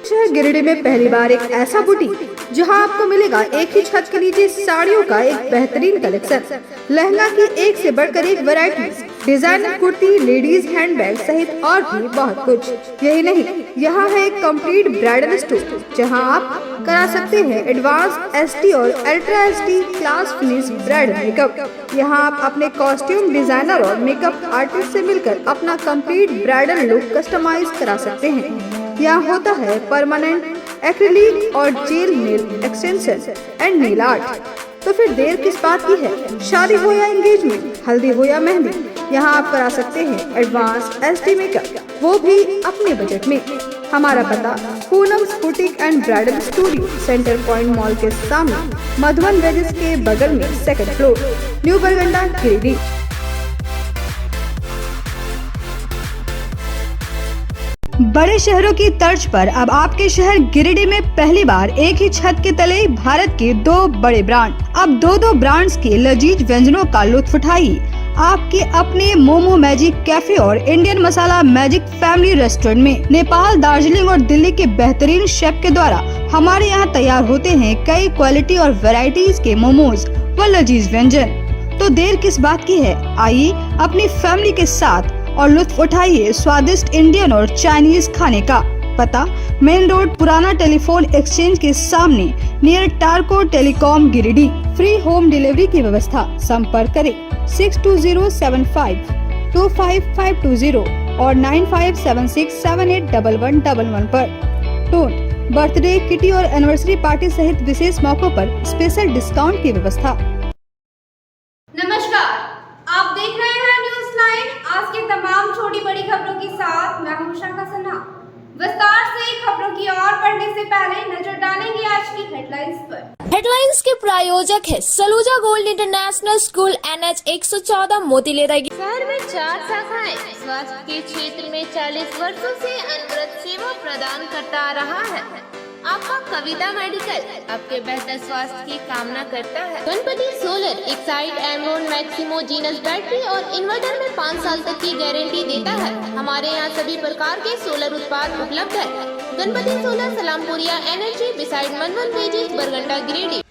शहर गिरिडीह में पहली बार एक ऐसा बुटीक जहां आपको मिलेगा एक ही छत के नीचे साड़ियों का एक बेहतरीन कलेक्शन, लहंगा की एक से बढ़कर एक variety, designer kurti, ladies handbag सहित और भी बहुत कुछ। यही नहीं, यहाँ है एक कंप्लीट ब्राइडल स्टोर जहां आप करा सकते हैं एडवांस एसटी और ultra ST class finish bridal makeup. यहाँ आप अपने कॉस्ट्यूम डिजाइनर और मेकअप आर्टिस्ट से मिलकर अपना कंप्लीट ब्राइडल लुक कस्टमाइज करा सकते हैं। यहाँ होता है परमानेंट एक्रिलिक और jail nail extension and nail art. तो फिर देर किस बात की है? शादी हो या एंगेजमेंट, हल्दी हो या मेहंदी, यहाँ आप करा सकते हैं एडवांस एसडी मेकअप, वो भी अपने बजट में। हमारा पता Poonam's boutique and bridal studio, centre point mall के सामने, मधुबन वेजेस के बगल में, सेकंड फ्लोर, न्यू बरगंडा, गिरिडीह। बड़े शहरों की तर्ज पर अब आपके शहर गिरिडीह में पहली बार एक ही छत के तले भारत के 2 बड़े ब्रांड। अब दो ब्रांड्स के लजीज व्यंजनों का लुत्फ उठाइए आपके अपने मोमो मैजिक कैफे और इंडियन मसाला मैजिक फैमिली रेस्टोरेंट में। नेपाल, दार्जिलिंग और दिल्ली के बेहतरीन शेफ के द्वारा हमारे यहाँ तैयार होते हैं कई क्वालिटी और वैरायटीज के मोमोज व लजीज व्यंजन। तो देर किस बात की है? आइए अपनी फैमिली के साथ और लुत्फ उठाइए स्वादिष्ट इंडियन और चाइनीज खाने का। पता मेन रोड, पुराना टेलीफोन एक्सचेंज के सामने, near Tarco telecom, Giridih. Free home delivery की व्यवस्था। संपर्क करें 6207525520 और 9576781111 पर। टोट बर्थडे, किटी और एनिवर्सरी पार्टी सहित विशेष मौकों पर स्पेशल डिस्काउंट की व्यवस्था। नमस्कार, आप देख रहे हैं न्यूज़ 9। आज के तमाम छोटी बड़ी खबरों के साथ मैं हूं शाखा सिन्हा। विस्तार से खबरों की ओर बढ़ने से पहले नजर डालेंगे आज की हेडलाइंस पर। हेडलाइंस के प्रायोजक है Saluja gold international school, NH 114, मोतीलेरा। शहर में 4 शाखाएं स्वास्थ्य के क्षेत्र में 40 वर्षों से अनवरत सेवा प्रदान करता रहा है। आपका कविता मेडिकल आपके बेहतर स्वास्थ्य की कामना करता है। Ganpati solar Exide Amaron Maximo genus battery और इन्वर्टर में 5 साल तक की गारंटी देता है। हमारे यहाँ सभी प्रकार के सोलर उत्पाद उपलब्ध है। Ganpati solar, Salampuria energy, beside Madhuban wedges, Barganda, Giridih.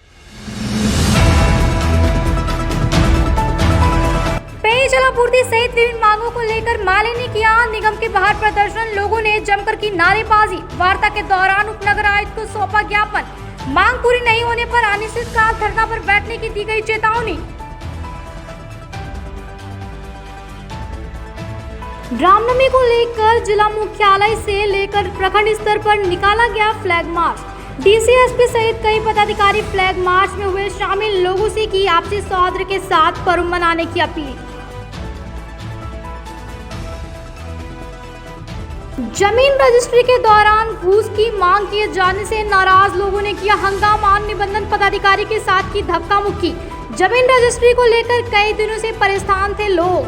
पेयजल आपूर्ति सहित विभिन्न मांगों को लेकर मालिनी किया निगम के बाहर प्रदर्शन। लोगों ने जमकर की नारेबाजी। वार्ता के दौरान उपनगर आयुक्त को सौंपा ज्ञापन। मांग पूरी नहीं होने पर अनिश्चितकाल धरना पर बैठने की दी गई चेतावनी। रामनवमी को लेकर जिला मुख्यालय से लेकर प्रखंड स्तर पर निकाला गया फ्लैग मार्च। डीसी, एसपी सहित कई पदाधिकारी फ्लैग मार्च में हुए शामिल। लोगों से की आपसी सौहार्द के साथ पर्व मनाने की अपील। जमीन रजिस्ट्री के दौरान घूस की मांग किए जाने से नाराज लोगों ने किया हंगामा। निबंधन पदाधिकारी के साथ की धक्का मुक्की। जमीन रजिस्ट्री को लेकर कई दिनों से परेशान थे लोग।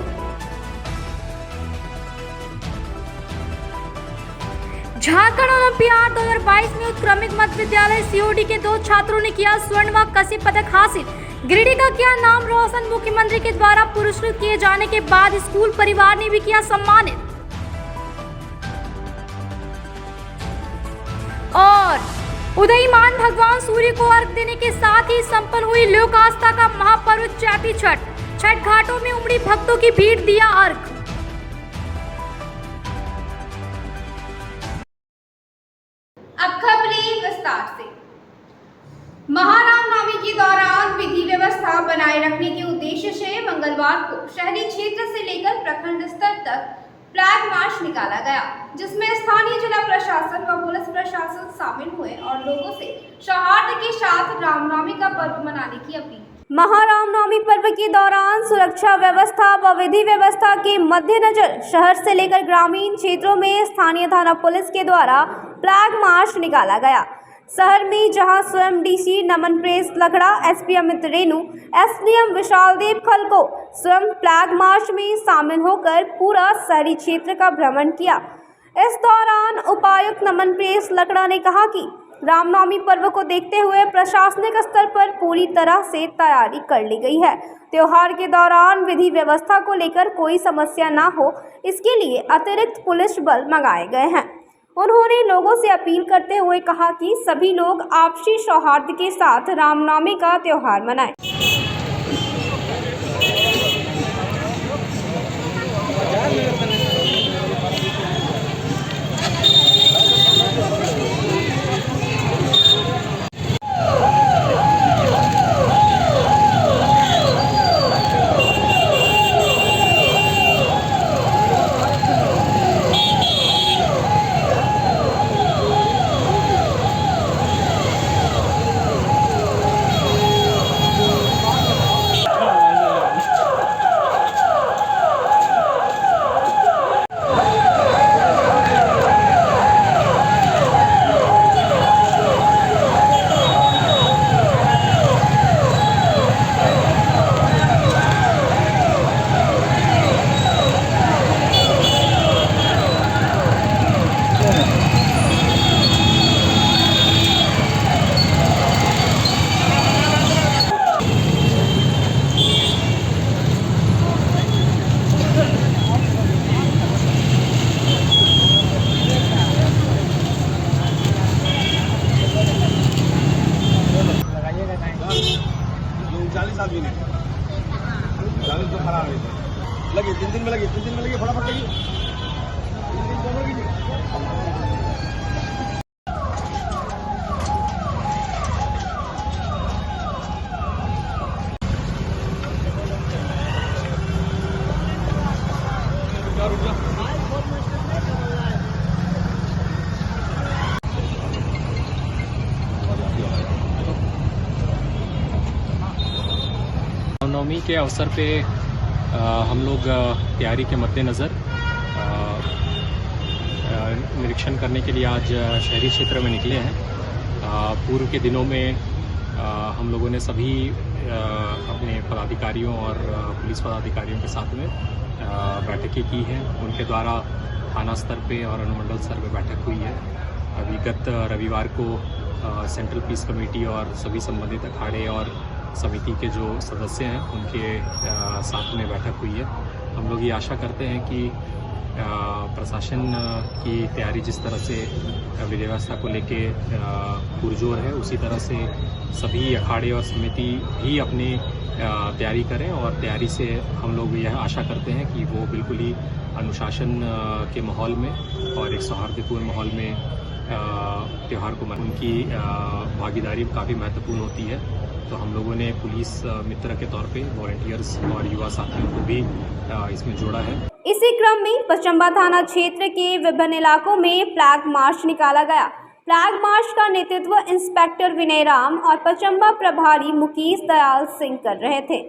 झारखंड ओलंपियाड 2022 में उत्क्रमित मध्य विद्यालय सीओडी के 2 छात्रों ने किया स्वर्ण व कांस्य पदक हासिल। गिरिडीह का किया नाम रोशन। मुख्यमंत्री के द्वारा पुरस्कृत किए जाने के बाद स्कूल परिवार ने भी किया सम्मानित। और उदयीमान भगवान सूर्य को अर्घ देने के साथ ही संपन्न हुई लोक आस्था का महापर्व चैती छठ। छठ घाटों में उमड़ी भक्तों की भीड़, दिया अर्घ। अब खबरें विस्तार से। महारामनवमी के दौरान विधि व्यवस्था बनाए रखने के उद्देश्य से मंगलवार को शहरी क्षेत्र से लेकर प्रखंड स्तर तक फ्लैग मार्च निकाला गया, जिसमें स्थानीय जिला प्रशासन व पुलिस प्रशासन शामिल हुए और लोगों से सौहार्द के साथ रामनवमी का पर्व मनाने की अपील। महारामनवमी पर्व के दौरान सुरक्षा व्यवस्था व विधि व्यवस्था के मद्देनजर शहर से लेकर ग्रामीण क्षेत्रों में स्थानीय थाना पुलिस के द्वारा फ्लैग मार्च निकाला गया। शहर में जहां स्वयं DC Naman Priyesh Lakra, SP Amit Renu, SDM Vishal Dev खलको स्वयं फ्लैग मार्च में शामिल होकर पूरा शहरी क्षेत्र का भ्रमण किया। इस दौरान उपायुक्त नमन प्रेस लखड़ा ने कहा कि रामनवमी पर्व को देखते हुए प्रशासनिक स्तर पर पूरी तरह से तैयारी कर ली गई है। त्योहार के दौरान विधि व्यवस्था को लेकर कोई समस्या न हो, इसके लिए अतिरिक्त पुलिस बल मंगाए गए हैं। उन्होंने लोगों से अपील करते हुए कहा कि सभी लोग आपसी सौहार्द के साथ रामनवमी का त्योहार मनाएं। आदमी ने 40 तो फरार हुए थे। लगी 3 दिन में लगी फटाफट लगी 3 दिन दोनों की। रामनवमी के अवसर पे हम लोग तैयारी के मद्देनज़र निरीक्षण करने के लिए आज शहरी क्षेत्र में निकले हैं। पूर्व के दिनों में हम लोगों ने सभी अपने पदाधिकारियों और पुलिस पदाधिकारियों के साथ में बैठकें की हैं। उनके द्वारा थाना स्तर पे और अनुमंडल स्तर पे बैठक हुई है। विगत रविवार को सेंट्रल पीस कमेटी और सभी संबंधित अखाड़े और समिति के जो सदस्य हैं उनके साथ में बैठक हुई है। हम लोग ये आशा करते हैं कि प्रशासन की तैयारी जिस तरह से विधि व्यवस्था को लेके पुरजोर है, उसी तरह से सभी अखाड़े और समिति भी अपनी तैयारी करें और तैयारी से हम लोग यह आशा करते हैं कि वो बिल्कुल ही अनुशासन के माहौल में और एक सौहार्दपूर्ण माहौल में त्यौहार को उनकी भागीदारी काफ़ी महत्वपूर्ण होती है। तो हम लोगों ने पुलिस मित्र के तौर पे वॉलंटियर्स और युवा साथियों को भी इसमें जोड़ा है। इसी क्रम में पचम्बा थाना क्षेत्र के विभिन्न इलाकों में फ्लैग मार्च निकाला गया। फ्लैग मार्च का नेतृत्व इंस्पेक्टर विनय राम और पचम्बा प्रभारी मुकेश दयाल सिंह कर रहे थे।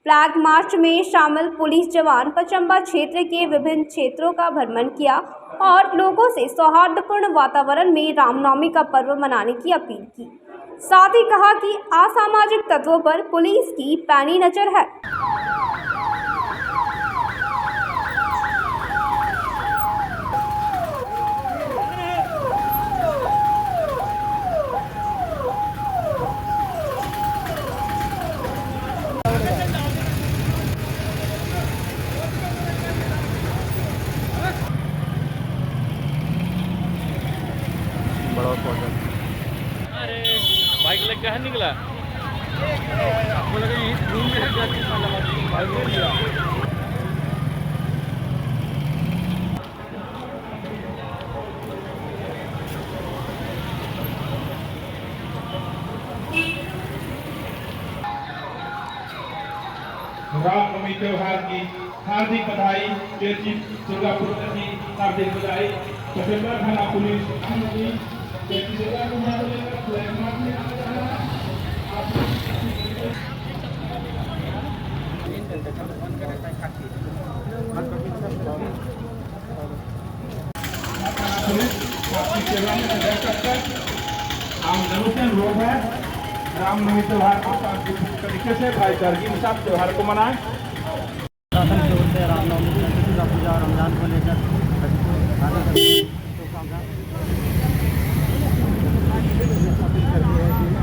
फ्लैग मार्च में शामिल पुलिस जवान पचम्बा क्षेत्र के विभिन्न क्षेत्रों का भ्रमण किया और लोगों से सौहार्दपूर्ण वातावरण में रामनवमी का पर्व मनाने की अपील की। साथ ही कहा कि असामाजिक तत्वों पर पुलिस की पैनी नजर है। बाइक लेके कहाँ निकला? आपको लगा ये रूम में है क्या? रामनवमी त्योहार की हार्दिक बधाई। दुर्गापुर की हार्दिक बधाई। पचम्बा थाना पुलिस आपकी सेवा में हम जरूर लोग हैं। रामनवमी त्योहार को शांतिपूर्ण तरीके से भाईचारगी के साथ त्योहार को मनाएं। शासन की ओर से रामनवमी दुर्गा पूजा और रमजान को लेकर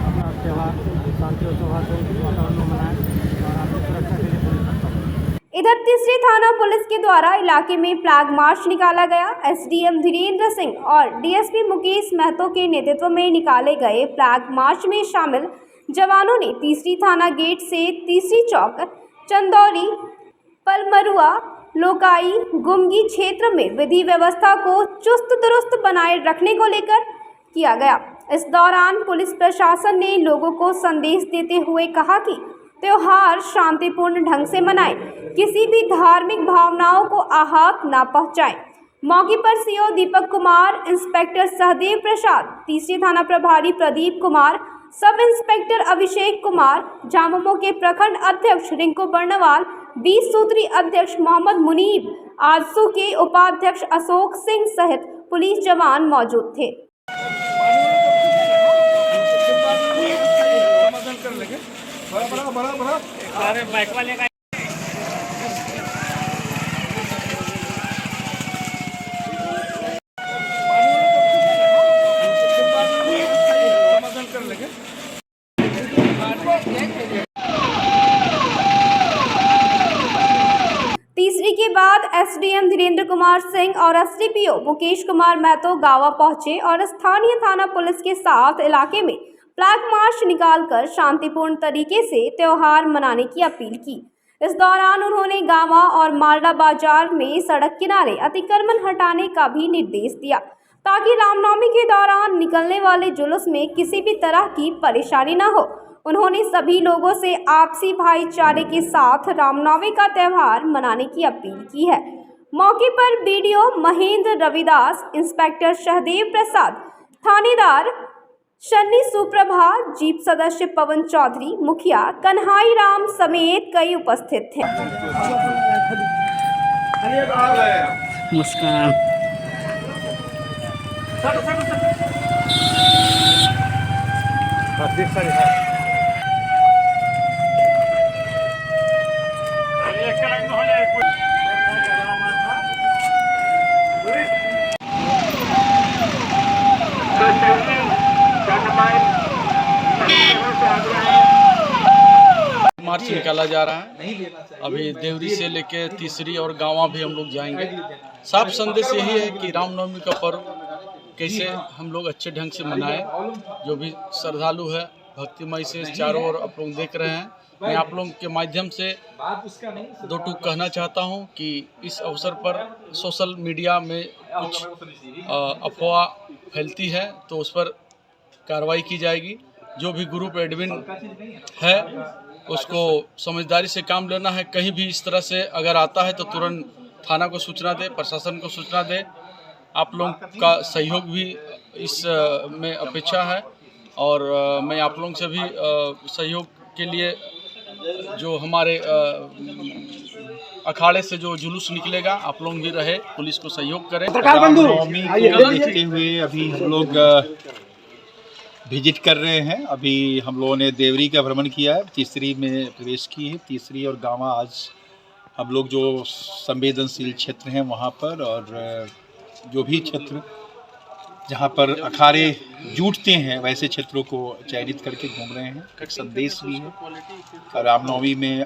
अपना त्यौहार शांति और सौहार्द वातावरण में मनाएं और आपकी सुरक्षा के लिए पुलिस इधर तीसरी थाना पुलिस के द्वारा इलाके में फ्लैग मार्च निकाला गया। एसडीएम धीरेन्द्र सिंह और डीएसपी मुकेश महतो के नेतृत्व में निकाले गए फ्लैग मार्च में शामिल जवानों ने तीसरी थाना गेट से तीसरी चौक, चंदौली, पलमरुआ, लोकाई, गुमगी क्षेत्र में विधि व्यवस्था को चुस्त दुरुस्त बनाए रखने को लेकर किया गया। इस दौरान पुलिस प्रशासन ने लोगों को संदेश देते हुए कहा कि त्योहार शांतिपूर्ण ढंग से मनाएं, किसी भी धार्मिक भावनाओं को आहत न पहुंचाएं। मौके पर सीओ दीपक कुमार, इंस्पेक्टर सहदेव प्रसाद, तीसरी थाना प्रभारी प्रदीप कुमार, सब इंस्पेक्टर अभिषेक कुमार, झामुमो के प्रखंड अध्यक्ष रिंकू बर्णवाल, 20 सूत्री अध्यक्ष मोहम्मद मुनीब, आजसू के उपाध्यक्ष अशोक सिंह सहित पुलिस जवान मौजूद थे। अरे बाइक वाले का तीसरी के बाद एसडीएम धीरेन्द्र कुमार सिंह और एसडीपीओ मुकेश कुमार महतो गावा पहुंचे और स्थानीय थाना पुलिस के साथ इलाके में फ्लैग मार्च निकालकर शांतिपूर्ण तरीके से त्योहार मनाने की अपील की। इस दौरान उन्होंने गावा और मालडा बाजार में सड़क किनारे अतिक्रमण हटाने का भी निर्देश दिया ताकि रामनवमी के दौरान निकलने वाले जुलूस में किसी भी तरह की परेशानी न हो। उन्होंने सभी लोगों से आपसी भाईचारे के साथ रामनवमी का त्यौहार मनाने की अपील की है। मौके पर बीडीओ महेंद्र रविदास, इंस्पेक्टर सहदेव प्रसाद, थानेदार शन्नी सुप्रभा, जीप सदस्य पवन चौधरी, मुखिया कन्हाई राम समेत कई उपस्थित थे। मुस्कान मार्च निकाला जा रहा है। अभी देवरी से लेके तीसरी और गाँव भी हम लोग जाएंगे। साफ संदेश यही है कि रामनवमी का पर्व कैसे हम लोग अच्छे ढंग से मनाएं। जो भी श्रद्धालु है भक्तिमय से चारों ओर आप लोग देख रहे हैं। मैं आप लोगों के माध्यम से दो टूक कहना चाहता हूं कि इस अवसर पर सोशल मीडिया में कुछ अफवाह फैलती है तो उस पर कार्रवाई की जाएगी। जो भी ग्रुप एडमिन है उसको समझदारी से काम लेना है। कहीं भी इस तरह से अगर आता है तो तुरंत थाना को सूचना दे, प्रशासन को सूचना दे। आप लोगों का सहयोग भी इस में अपेक्षा है और मैं आप लोगों से भी सहयोग के लिए जो हमारे अखाड़े से जो जुलूस निकलेगा आप लोग भी रहे, पुलिस को सहयोग करें। रामनवमी को देखते हुए अभी हम लोग विजिट कर रहे हैं। अभी हम लोगों ने देवरी का भ्रमण किया है, तीसरी में प्रवेश की है। तीसरी और गाँव आज हम लोग जो संवेदनशील क्षेत्र हैं वहाँ पर और जो भी क्षेत्र जहाँ पर अखाड़े जुटते हैं वैसे क्षेत्रों को चयनित करके घूम रहे हैं। एक संदेश भी है। रामनवमी में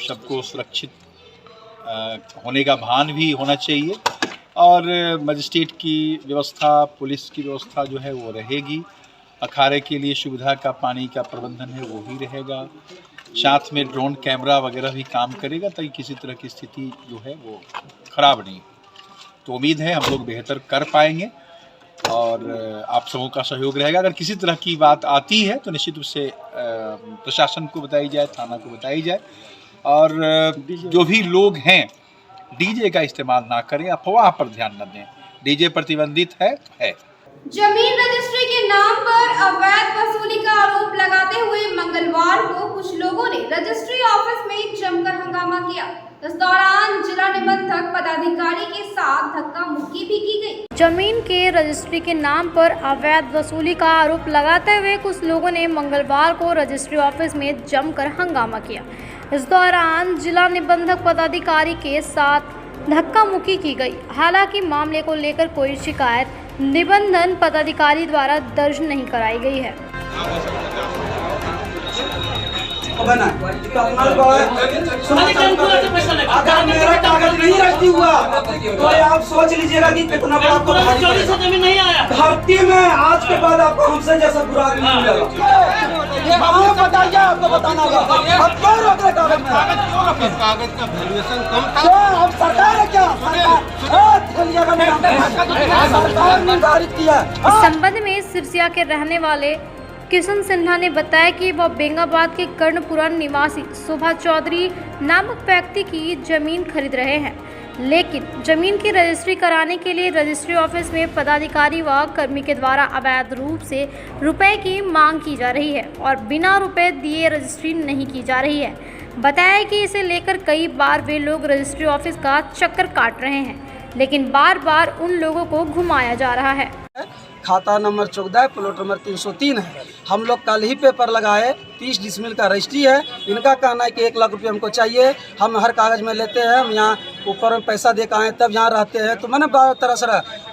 सबको सुरक्षित होने का भान भी होना चाहिए और मजिस्ट्रेट की व्यवस्था, पुलिस की व्यवस्था जो है वो रहेगी। अखाड़े के लिए सुविधा का पानी का प्रबंधन है वो भी रहेगा। साथ में ड्रोन कैमरा वगैरह भी काम करेगा ताकि किसी तरह की स्थिति जो है वो खराब नहीं। तो उम्मीद है हम लोग बेहतर कर पाएंगे और आप सबों का सहयोग रहेगा। अगर किसी तरह की बात आती है तो निश्चित रूप से प्रशासन को बताई जाए, थाना को बताई जाए और जो भी लोग हैं डीजे का इस्तेमाल ना करें, अफवाह पर ध्यान न दें। डीजे प्रतिबंधित है। जमीन रजिस्ट्री के नाम पर अवैध वसूली का आरोप लगाते हुए मंगलवार को कुछ लोगों ने रजिस्ट्री ऑफिस में जमकर हंगामा किया। इस दौरान जिला निबंधक पदाधिकारी के साथ धक्का मुक्की भी की गई। जमीन के रजिस्ट्री के नाम पर अवैध वसूली का आरोप लगाते हुए कुछ लोगों ने मंगलवार को रजिस्ट्री ऑफिस में जमकर हंगामा किया। इस दौरान जिला निबंधक पदाधिकारी के साथ धक्का मुक्की की गई। हालांकि मामले को लेकर कोई शिकायत निबंधन पदाधिकारी द्वारा दर्ज नहीं कराई गई है। बना तो अपना अगर मेरा कागज नहीं रद्दी हुआ तो आप सोच लीजिएगा कि कितना बड़ा आपको नहीं आया धरती में आज के बाद आपको हमसे जैसा बुरा आदमी नहीं मिलेगा। आप बताइए, आपको बताना होगा अब क्यों रोक रहे कागज का वैल्यूएशन कम था। अब सरकार है क्या सरकार निर्धारित किया। इस संबंध में सिरसिया के रहने वाले किशन सिन्हा ने बताया कि वह बेंगाबाद के कर्णपुरा निवासी शोभा चौधरी नामक व्यक्ति की जमीन खरीद रहे हैं, लेकिन जमीन की रजिस्ट्री कराने के लिए रजिस्ट्री ऑफिस में पदाधिकारी व कर्मी के द्वारा अवैध रूप से रुपए की मांग की जा रही है और बिना रुपए दिए रजिस्ट्री नहीं की जा रही है। बताया कि इसे लेकर कई बार वे लोग रजिस्ट्री ऑफिस का चक्कर काट रहे हैं, लेकिन बार बार उन लोगों को घुमाया जा रहा है। खाता नंबर 14 प्लॉट नंबर 303 है। हम लोग कल ही पेपर लगाए, 30 डिसमिल का रजिस्ट्री है। इनका कहना है कि 1 लाख रुपये हमको चाहिए, हम हर कागज़ में लेते हैं, हम यहाँ ऊपर में पैसा दे के आए तब यहाँ रहते हैं। तो मैंने तरह से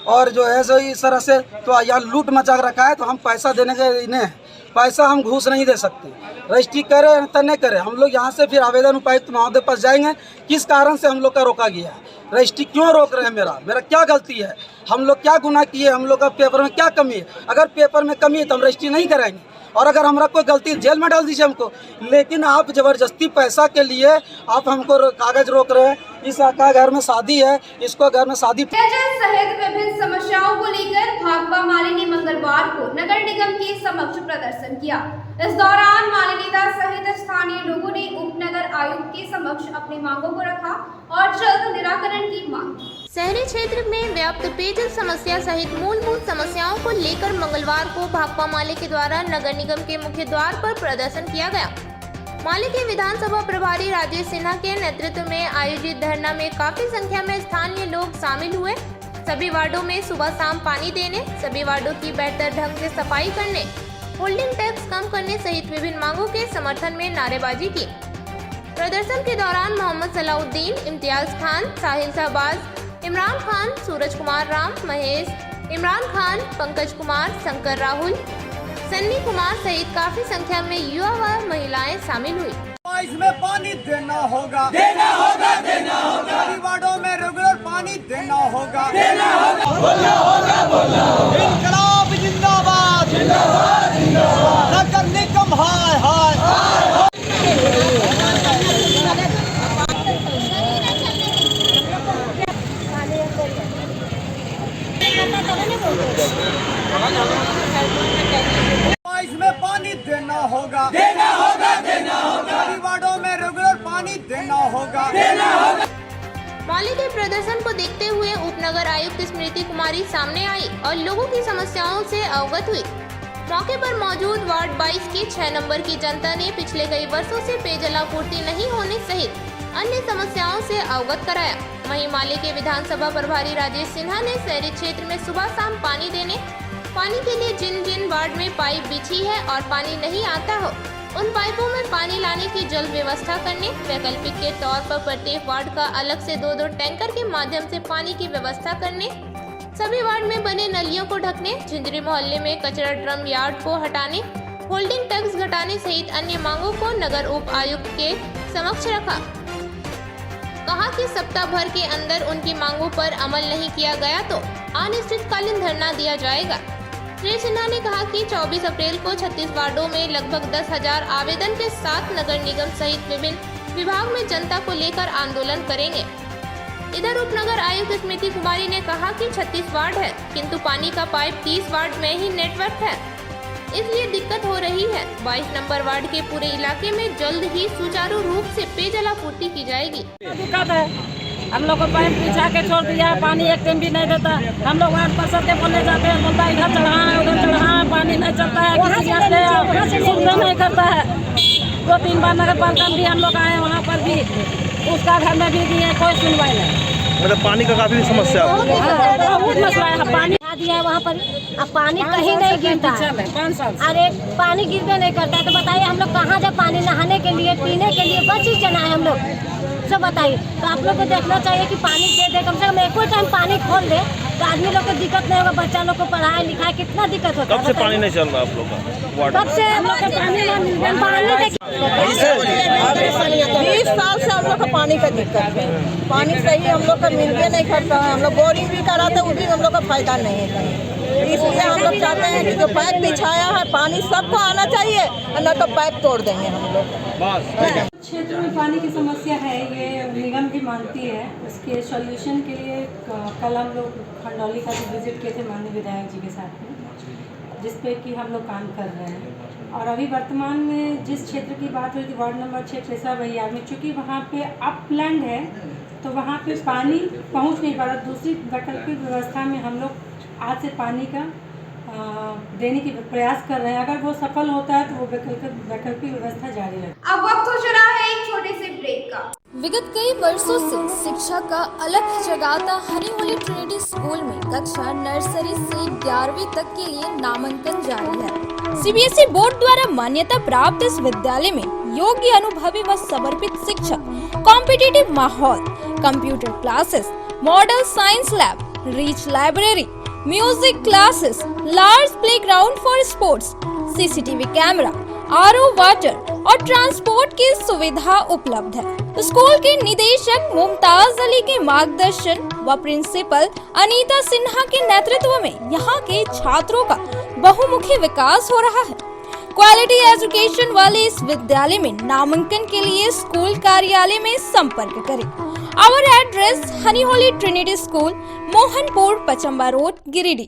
और जो है सो इस तरह से तो यहाँ लूट मचा रखा है। तो हम पैसा देने के इन्हें पैसा हम घूस नहीं दे सकते। रजिस्ट्री करें तो नहीं करें, हम लोग यहाँ से फिर आवेदन उपायुक्त महोदय पास जाएंगे किस कारण से हम लोग का रोका गया है, रजिस्ट्री क्यों रोक रहे हैं, मेरा क्या गलती है, हम लोग क्या गुनाह किए, हम लोग का पेपर में क्या कमी है। अगर पेपर में कमी है तो हम रजिस्ट्री नहीं कराएंगे और अगर हमारा कोई गलती जेल में डाल दीजिए हमको। लेकिन आप जबरदस्ती पैसा के लिए आप हमको कागज रोक रहे हैं। इसका घर में शादी है, इसको घर में शादी सहित विभिन्न समस्याओं को लेकर भाकपा माले ने मंगलवार को नगर निगम के समक्ष प्रदर्शन किया। इस दौरान माले नेता सहित स्थानीय लोगों ने उपनगर आयुक्त के समक्ष अपनी मांगों को रखा और जल्द निराकरण की मांग की। शहरी क्षेत्र में व्याप्त पेयजल समस्या सहित मूलभूत समस्याओं को लेकर मंगलवार को भाकपा माले के द्वारा नगर निगम के मुख्य द्वार पर प्रदर्शन किया गया। माले के विधानसभा प्रभारी राजेश सिन्हा के नेतृत्व में आयोजित धरना में काफी संख्या में स्थानीय लोग शामिल हुए। सभी वार्डों में सुबह शाम पानी देने, सभी वार्डों की बेहतर ढंग से सफाई करने, होल्डिंग टैक्स कम करने सहित विभिन्न मांगों के समर्थन में नारेबाजी की। प्रदर्शन के दौरान मोहम्मद सलाउद्दीन, इम्तियाज खान, साहिल शहबाज, इमरान खान, सूरज कुमार राम, महेश, इमरान खान, पंकज कुमार, शंकर राहुल, सन्नी कुमार सहित काफी संख्या में युवा व महिलाएं शामिल हुई। इसमें पानी देना होगा, देना होगा, देना होगा। वार्डों में रेगुलर पानी देना होगा, देना होगा, बोलना होगा, बोलना होगा। इनकलाब जिंदाबाद, जिंदाबाद, जिंदाबाद। नगर निगम हाय हाय हाय। इसमें पानी देना होगा, देना होगा, देना होगा। वार्डों में रेगुलर पानी देना होगा, देना होगा। माले के प्रदर्शन को देखते हुए उपनगर आयुक्त स्मृति कुमारी सामने आई और लोगों की समस्याओं से अवगत हुई। मौके पर मौजूद वार्ड 22 की 6 नंबर की जनता ने पिछले कई वर्षों से पेयजल आपूर्ति नहीं होने सहित अन्य समस्याओं से अवगत कराया। वहीं माले के विधानसभा प्रभारी राजेश सिन्हा ने शहरी क्षेत्र में सुबह शाम पानी देने, पानी के लिए जिन जिन वार्ड में पाइप बिछी है और पानी नहीं आता हो उन पाइपों में पानी लाने की जल्द व्यवस्था करने, वैकल्पिक के तौर पर प्रत्येक वार्ड का अलग से 2-2 टैंकर के माध्यम से पानी की व्यवस्था करने, सभी वार्ड में बने नलियों को ढकने, झिंझरी मोहल्ले में कचरा ड्रम यार्ड को हटाने, होल्डिंग टैक्स घटाने सहित अन्य मांगों को नगर उप आयुक्त के समक्ष रखा। कहा कि सप्ताह भर के अंदर उनकी मांगों पर अमल नहीं किया गया तो अनिश्चितकालीन धरना दिया जाएगा। श्री सिन्हा ने कहा कि 24 अप्रैल को 36 वार्डों में लगभग 10,000 आवेदन के साथ नगर निगम सहित विभिन्न विभाग में जनता को लेकर आंदोलन करेंगे। इधर उपनगर आयुक्त स्मृति कुमारी ने कहा कि 36 वार्ड है किंतु पानी का पाइप 30 वार्ड में ही नेटवर्क है, इसलिए दिक्कत हो रही है। 22 नंबर वार्ड के पूरे इलाके में जल्द ही सुचारू रूप से पेयजल आपूर्ति की जाएगी। दिक्कत है, हम लोग को पाइप बिछा के छोड़ दिया है, पानी एक टाइम भी नहीं देता। हम लोग वार्ड पार्षद के बोलने जाते हैं, बोलता है इधर चढ़ा है उधर चढ़ा है, पानी नहीं चलता है, किसी सुविधा नहीं करता है। 2-3 बार नगर पालिका भी हम लोग आए, वहाँ पर भी उसका घर में भी दिए, कोई सुनवाई नहीं। मतलब पानी का काफी समस्या बहुत मसला है। पानी दिया है वहाँ पर, अब पानी कहीं नहीं गिरता है। अरे पानी गिरते नहीं करता है तो बताइए हम लोग कहाँ जब पानी नहाने के लिए, पीने के लिए, बस चीज जना है हम लोग। हमसे बताइए। तो आप लोग को देखना चाहिए कि पानी दे दे, कम से कम एक टाइम पानी खोल दे तो आदमी लोग को दिक्कत नहीं होगा। बच्चा लोग को पढ़ाई लिखाई कितना दिक्कत होता है। कब से पानी नहीं चल रहा आप लोग का वार्ड? कब से हम लोग का पानी 20 साल से हम लोग को पानी का दिक्कत है। पानी सही हम लोग का मिलते नहीं करता है। हम लोग बोरिंग भी कराते हैं, वो भी हम लोग का फायदा नहीं है कहीं। इसलिए हम लोग चाहते हैं कि जो पाइप बिछाया है पानी सबको आना चाहिए, और न तो पाइप तोड़ देंगे हम लोग। क्षेत्र में पानी की समस्या है, ये निगम भी मानती है। उसके सॉल्यूशन के लिए कल हम लोग खंडौली का भी विजिट किए थे माननीय विधायक जी के साथ में, जिस पे कि हम लोग काम कर रहे हैं। और अभी वर्तमान में जिस क्षेत्र की बात हुई थी वार्ड नंबर 6 ठेसा बहियार में, चूँकि वहाँ पे अपलैंड है तो वहाँ पे पानी पहुँच नहीं पा रहा। दूसरी वैकल्पिक व्यवस्था में हम लोग आज से पानी का देने की प्रयास कर रहे हैं। अगर वो सफल होता है तो वो वैकल्पिक व्यवस्था जारी रहेगी। अब वक्त हो चला है एक छोटे से ब्रेक का। विगत कई वर्षों से शिक्षा का अलग जगाता हनी होली ट्रिनिटी स्कूल में कक्षा नर्सरी से 11वीं तक के लिए नामांकन जारी है। सीबीएसई बोर्ड द्वारा मान्यता प्राप्त इस विद्यालय में योग्य, अनुभवी व समर्पित शिक्षक, कॉम्पिटिटिव माहौल, computer classes, model science lab, rich library, music classes, large playground for sports, CCTV camera, RO water और ट्रांसपोर्ट की सुविधा उपलब्ध है। स्कूल के निदेशक मुमताज अली के मार्गदर्शन व प्रिंसिपल अनीता सिन्हा के नेतृत्व में यहाँ के छात्रों का बहुमुखी विकास हो रहा है। क्वालिटी एजुकेशन वाले इस विद्यालय में नामांकन के लिए स्कूल कार्यालय में संपर्क करें। Our address honey holy trinity school, Mohanpur, Pachamba road, Giridih.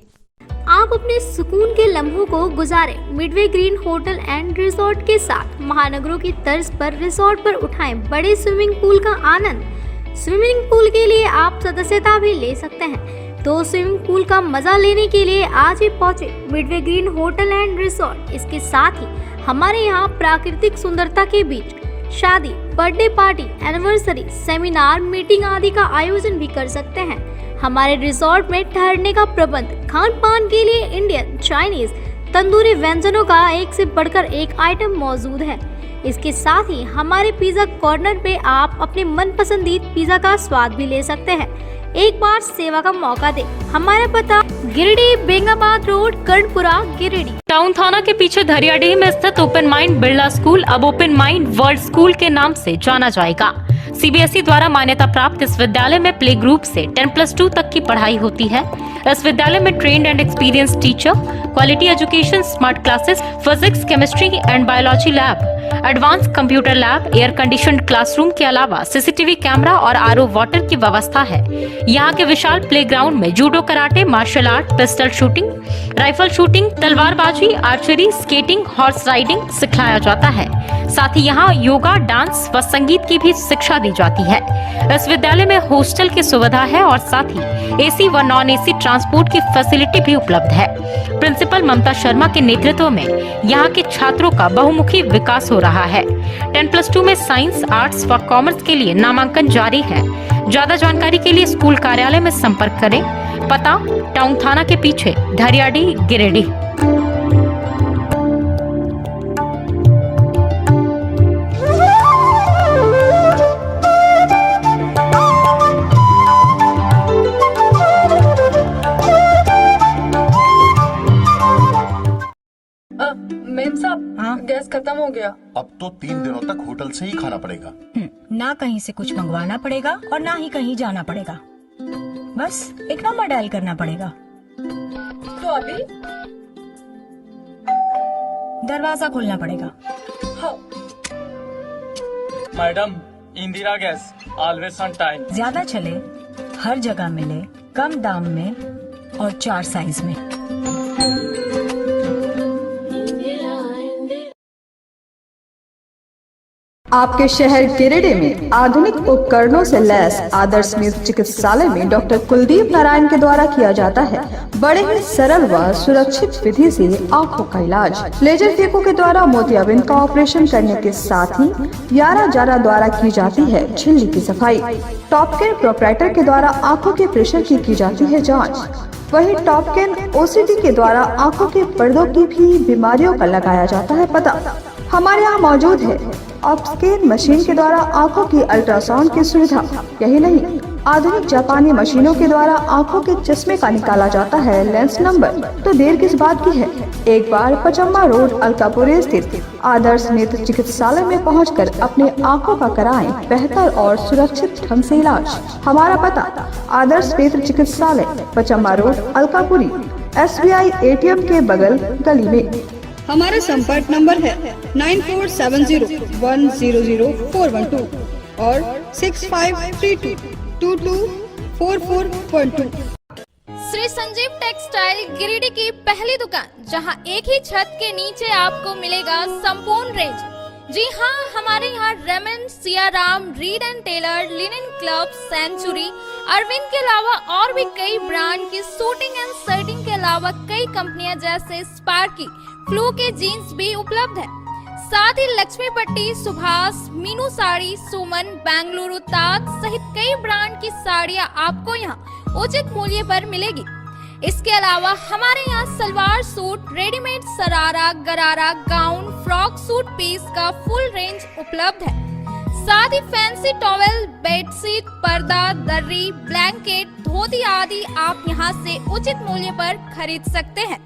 आप अपने सुकून के लम्हों को गुजारें midway green hotel and resort के साथ। महानगरों की तर्ज पर रिजॉर्ट पर उठाएं बड़े स्विमिंग पूल का आनंद। स्विमिंग पूल के लिए आप सदस्यता भी ले सकते हैं, तो स्विमिंग पूल का मजा लेने के लिए आज ही पहुंचे Midway green hotel and resort. इसके साथ ही हमारे यहाँ प्राकृतिक सुंदरता के बीच शादी, birthday party, anniversary, seminar, meeting आदि का आयोजन भी कर सकते हैं। हमारे रिजॉर्ट में ठहरने का प्रबंध, खान पान के लिए इंडियन, चाइनीज, तंदूरी व्यंजनों का एक से बढ़कर एक आइटम मौजूद है। इसके साथ ही हमारे पिज्जा कॉर्नर पे आप अपने मनपसंदीदा पिज्जा का स्वाद भी ले सकते हैं। एक बार सेवा का मौका दे। हमारा पता गिरिडीह बेंगाबाद रोड, कर्णपुरा, गिरिडीह। टाउन थाना के पीछे धरियाडीह में स्थित ओपन माइंड बिरला स्कूल अब ओपन माइंड वर्ल्ड स्कूल के नाम से जाना जाएगा। सीबीएसई द्वारा मान्यता प्राप्त इस विद्यालय में प्ले ग्रुप से 10+2 तक की पढ़ाई होती है। इस विद्यालय में trained and experience teacher, quality education, smart classes, physics, chemistry and biology lab, advance computer lab, air conditioned classroom के अलावा सीसीटीवी कैमरा और आरओ वाटर की व्यवस्था है। यहाँ के विशाल प्लेग्राउंड में judo, karate, martial art, pistol shooting, rifle shooting, तलवारबाजी, आर्चरी, स्केटिंग, हॉर्स राइडिंग सिखाया जाता है। साथ ही यहाँ योगा, डांस व संगीत की भी शिक्षा दी जाती है। इस विद्यालय में हॉस्टल की सुविधा है और साथ ही एसी व नॉन एसी ट्रांसपोर्ट की फैसिलिटी भी उपलब्ध है। प्रिंसिपल ममता शर्मा के नेतृत्व में यहाँ के छात्रों का बहुमुखी विकास हो रहा है। 10+2 में साइंस, आर्ट्स व कॉमर्स के लिए नामांकन जारी है। ज्यादा जानकारी के लिए स्कूल कार्यालय में संपर्क करें। पता टाउन थाना के पीछे, धरियाडीह, गिरिडीह। मेम साहब, गैस खत्म हो गया। अब तो 3 दिनों तक होटल से ही खाना पड़ेगा। ना कहीं से कुछ मंगवाना पड़ेगा और ना ही कहीं जाना पड़ेगा। बस एक नंबर डायल करना पड़ेगा। तो अभी दरवाजा खोलना पड़ेगा। हाँ। Madam, Indira gas always on time. ज्यादा चले, हर जगह मिले, कम दाम में और 4 साइज में। आपके शहर गिरिडीह में आधुनिक उपकरणों से लैस आदर्श स्मिथ चिकित्सालय में डॉक्टर कुलदीप नारायण के द्वारा किया जाता है बड़े ही सरल व सुरक्षित विधि से आंखों का इलाज। लेजर फेको के द्वारा मोतियाबिंद का ऑपरेशन करने के साथ ही यारा जारा द्वारा की जाती है झिल्ली की सफाई। टॉपकेन प्रोपराइटर के द्वारा आंखों के प्रेशर की जाती है जाँच। वही टॉपकेन ओसीडी के द्वारा आंखों के पर्दों की भी बीमारियों का लगाया जाता है पता। हमारे यहाँ मौजूद है ऑप्स्केन मशीन के द्वारा आंखों की अल्ट्रासाउंड की सुविधा। यही नहीं, आधुनिक जापानी मशीनों के द्वारा आंखों के चश्मे का निकाला जाता है लेंस नंबर। तो देर किस बात की है, एक बार पचम्मा रोड अलकापुरी स्थित आदर्श नेत्र चिकित्सालय में पहुंचकर अपने आंखों का कराएं बेहतर और सुरक्षित ढंग से इलाज। हमारा पता आदर्श नेत्र चिकित्सालय, Pachamba road Alkapuri, SBI ATM के बगल गली में। हमारा संपर्क नंबर है 9470100412 और 6532224412। श्री संजीव टेक्सटाइल गिरिडीह की पहली दुकान, जहां एक ही छत के नीचे आपको मिलेगा संपूर्ण रेंज। जी हाँ, हमारे यहाँ Raymond, Siyaram, Reid and Taylor, Linen Club, Century, Arvind के अलावा और भी कई ब्रांड की सूटिंग एंड शर्टिंग के अलावा कई कंपनियां जैसे स्पार्की, फ्लू के जीन्स भी उपलब्ध है। साथ ही लक्ष्मी पट्टी, सुभाष, मीनू साड़ी, सुमन, बेंगलुरु ताज सहित कई ब्रांड की साड़ियां आपको यहाँ उचित मूल्य पर मिलेगी। इसके अलावा हमारे यहाँ सलवार सूट, रेडीमेड सरारा, गरारा, गाउन, फ्रॉक सूट पीस का फुल रेंज उपलब्ध है। साथ ही फैंसी टॉवेल, बेडशीट, पर्दा, दर्री, ब्लैंकेट, धोती आदि आप यहाँ से उचित मूल्य पर खरीद सकते हैं।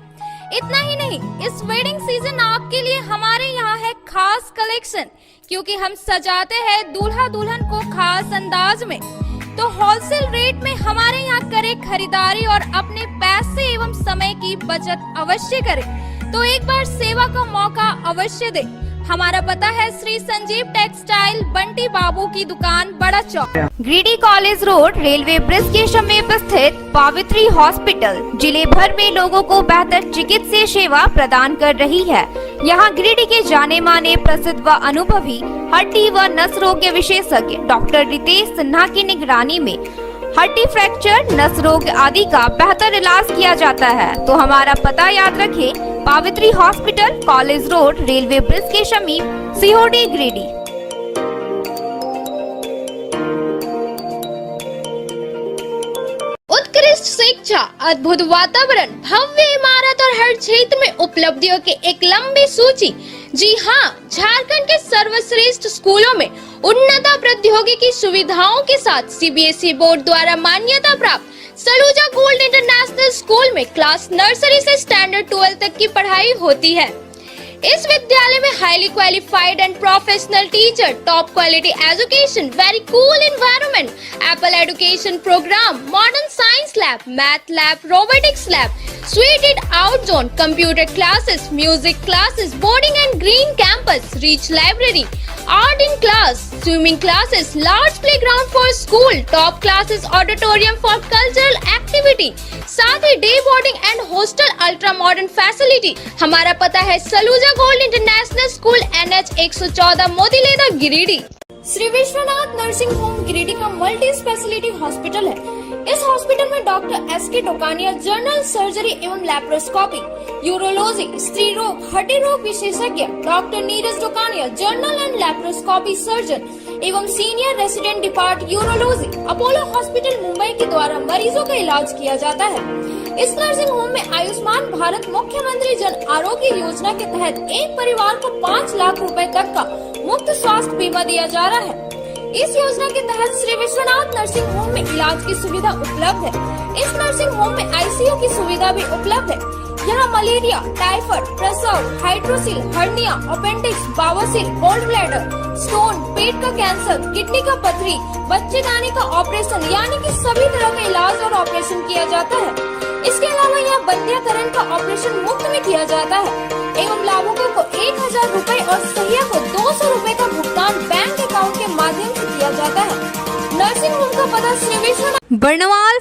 इतना ही नहीं, इस वेडिंग सीजन आपके लिए हमारे यहाँ है खास कलेक्शन, क्योंकि हम सजाते हैं दूल्हा दुल्हन को खास अंदाज में। तो होलसेल रेट में हमारे यहाँ करें खरीदारी और अपने पैसे एवं समय की बचत अवश्य करें। तो एक बार सेवा का मौका अवश्य दें। हमारा पता है श्री संजीव टेक्सटाइल, बंटी बाबू की दुकान, बड़ा चौक, Giridih college road, railway bridge के समीप स्थित पावित्री हॉस्पिटल जिले भर में लोगों को बेहतर चिकित्सीय सेवा प्रदान कर रही है। यहाँ गिरिडीह के जाने माने, प्रसिद्ध व अनुभवी हड्डी व नस रोग के विशेषज्ञ डॉक्टर रितेश सिन्हा की निगरानी में हड्डी फ्रैक्चर, नस रोग आदि का बेहतर इलाज किया जाता है। तो हमारा पता याद रखें, Pavitri hospital, college road, railway bridge के समीप, सीहोडी, गिरिडीह। उत्कृष्ट शिक्षा, अद्भुत वातावरण, भव्य इमारत और हर क्षेत्र में उपलब्धियों की एक लंबी सूची। जी हाँ, झारखंड के सर्वश्रेष्ठ स्कूलों में उन्नत प्रौद्योगिकी सुविधाओं के साथ CBSE बोर्ड द्वारा मान्यता प्राप्त सलूजा गोल्ड इंटरनेशनल स्कूल में क्लास नर्सरी से स्टैंडर्ड 12 तक की पढ़ाई होती है। इस विद्यालय में highly qualified and professional teacher, top quality education, very cool environment, Apple education program, modern science lab, math lab, robotics lab, suited out zone, computer classes, music classes, boarding and green campus, rich library, art in class, swimming classes, large playground for school, top classes, auditorium for cultural activity, साथ ही day boarding and hostel, ultra modern facility. हमारा पता है Saluja gold international school, NH 114, Motileda, Giridih. Shri Vishwanath nursing home Giridih का multi speciality hospital है। इस hospital में doctor SK Tokaniya general surgery एवं लैप्रोस्कोपी, यूरोलॉजी, स्त्री रोग, हड्डी रोग विशेषज्ञ, doctor Neeraj Tokaniya general and laparoscopy surgeon एवं senior resident depart urology, Apollo hospital Mumbai के द्वारा मरीजों का इलाज किया जाता है। इस नर्सिंग होम में आयुष्मान भारत मुख्यमंत्री जन आरोग्य योजना के तहत एक परिवार को 5 लाख रुपए तक का मुफ्त स्वास्थ्य बीमा दिया जा रहा है। इस योजना के तहत श्री विश्वनाथ नर्सिंग होम में इलाज की सुविधा उपलब्ध है। इस नर्सिंग होम में ICU की सुविधा भी उपलब्ध है। यहाँ मलेरिया, टाइफाइड, प्रसव, हाइड्रोसिल, हर्निया, अपेंडिक्स, बावसील, गोल्ड ब्लैडर, स्टोन, पेट का कैंसर, किडनी का पथरी, बच्चेदानी का ऑपरेशन यानी कि सभी तरह का इलाज और ऑपरेशन किया जाता है। इसके अलावा यहाँ बंध्याकरण का ऑपरेशन मुफ्त में किया जाता है एवं लाभुकों को 1000 रुपए और सहिया को 200 रुपए का भुगतान बैंक अकाउंट के माध्यम से किया जाता है। नर्सिंग होम का पता श्री विश्वनाथ बर्नवाल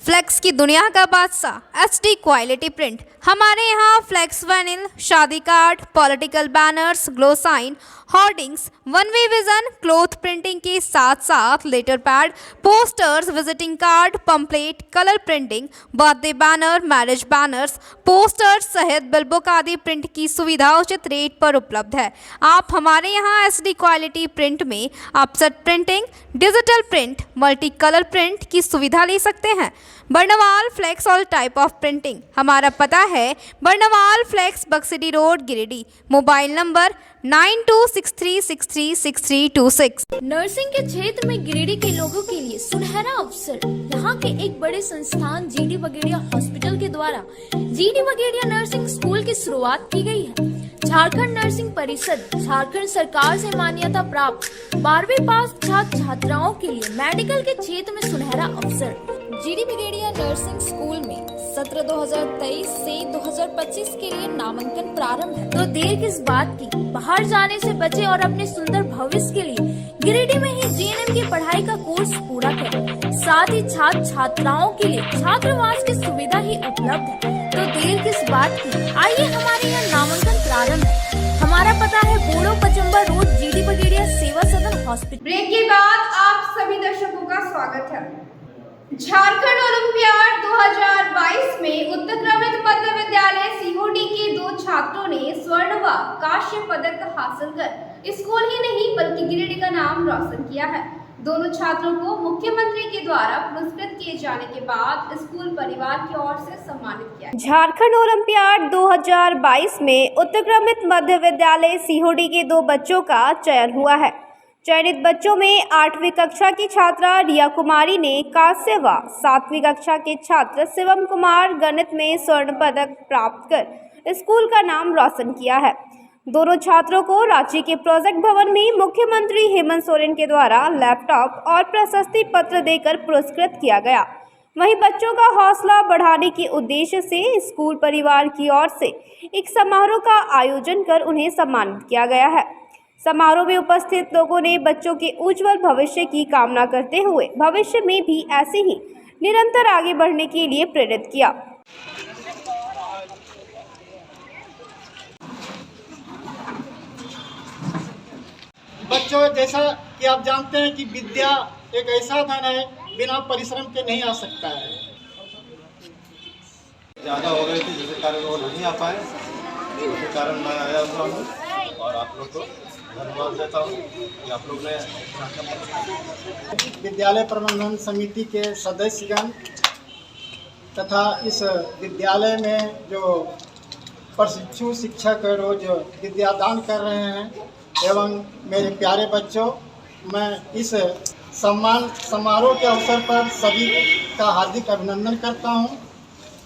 फ्लेक्स की दुनिया का बादशाह, HD क्वालिटी प्रिंट। हमारे यहाँ फ्लेक्स वैनिल, शादी card, political banners, glow sign, hoardings, one way vision, cloth printing के साथ साथ letter pad, posters, visiting card, pamphlet, colour printing, birthday banner, marriage banners, posters सहित बिलबुक आदि प्रिंट की सुविधा उचित रेट पर उपलब्ध है। आप हमारे यहाँ SD क्वालिटी प्रिंट में offset printing, digital print, multi colour print की सुविधा ले सकते हैं। Barnwal flex all type of printing. हमारा पता है Barnwal flex Baksidih road Giridih. Mobile number 9263636326। Nursing के क्षेत्र में गिरिडीह के लोगों के लिए सुनहरा अवसर। यहाँ के एक बड़े संस्थान जीडी बगेड़िया हॉस्पिटल के द्वारा जीडी बगेड़िया नर्सिंग स्कूल की शुरुआत की गई है। झारखंड नर्सिंग परिषद झारखंड सरकार से मान्यता प्राप्त 12वीं पास छात्र छात्राओं के लिए मेडिकल के क्षेत्र में सुनहरा अवसर। जीडी बगेड़िया नर्सिंग स्कूल में सत्र 2023 से 2025 के लिए नामांकन प्रारंभ है, तो देर किस बात की, बाहर जाने से बचे और अपने सुंदर भविष्य के लिए गिरिडीह में ही जीएनएम की पढ़ाई का कोर्स पूरा करें। साथ ही छात्र छात्राओं के लिए छात्रावास की सुविधा ही उपलब्ध है, तो देर किस बात की, आइए हमारे यहाँ नामांकन प्रारंभ है। हमारा पता है बोड़ो पचम्बा रोड, जीडी बगेड़िया सेवा सदन हॉस्पिटल। ब्रेक के बाद आप सभी दर्शकों का स्वागत है। झारखंड ओलंपियाड 2022 में उत्क्रमित मध्य विद्यालय सीओडी के 2 छात्रों ने स्वर्ण व कांस्य पदक हासिल कर स्कूल ही नहीं बल्कि गिरिडीह का नाम रोशन किया है। दोनों छात्रों को मुख्यमंत्री के द्वारा पुरस्कृत किए जाने के बाद स्कूल परिवार की ओर से सम्मानित किया। झारखंड ओलंपियाड 2022 में उत्क्रमित मध्य विद्यालय सीओडी के 2 बच्चों का चयन हुआ है। चयनित बच्चों में 8वीं कक्षा की छात्रा रिया कुमारी ने कांस्य व 7वीं कक्षा के छात्र शिवम कुमार गणित में स्वर्ण पदक प्राप्त कर स्कूल का नाम रोशन किया है। दोनों छात्रों को रांची के प्रोजेक्ट भवन में मुख्यमंत्री हेमंत सोरेन के द्वारा लैपटॉप और प्रशस्ति पत्र देकर पुरस्कृत किया गया। वहीं बच्चों का हौसला बढ़ाने के उद्देश्य से स्कूल परिवार की ओर से एक समारोह का आयोजन कर उन्हें सम्मानित किया गया है। समारोह में उपस्थित लोगों ने बच्चों के उज्जवल भविष्य की कामना करते हुए भविष्य में भी ऐसे ही निरंतर आगे बढ़ने के लिए प्रेरित किया। बच्चों, जैसा कि आप जानते हैं कि विद्या एक ऐसा धन है बिना परिश्रम के नहीं आ सकता है। ज़्यादा हो गई थी जिसके कारण वो नहीं आ पाए, उसके कारण मैं आया हुआ हूँ और आप लोग को धन्यवाद देता हूँ कि आप लोग ने विद्यालय प्रबंधन समिति के सदस्यगण तथा इस विद्यालय में जो प्रशिक्षु शिक्षक रोज विद्यादान कर रहे हैं एवं मेरे प्यारे बच्चों, मैं इस सम्मान समारोह के अवसर पर सभी का हार्दिक अभिनंदन करता हूं।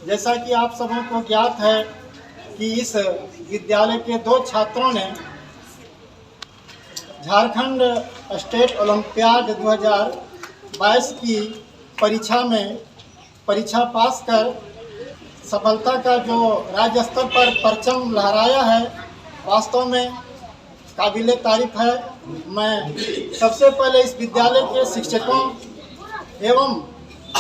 जैसा कि आप सबों को ज्ञात है कि इस विद्यालय के 2 छात्रों ने झारखंड स्टेट ओलंपियाड 2022 की परीक्षा पास कर सफलता का जो राज्य स्तर पर परचम लहराया है, वास्तव में काबिले तारीफ है। मैं सबसे पहले इस विद्यालय के शिक्षकों एवं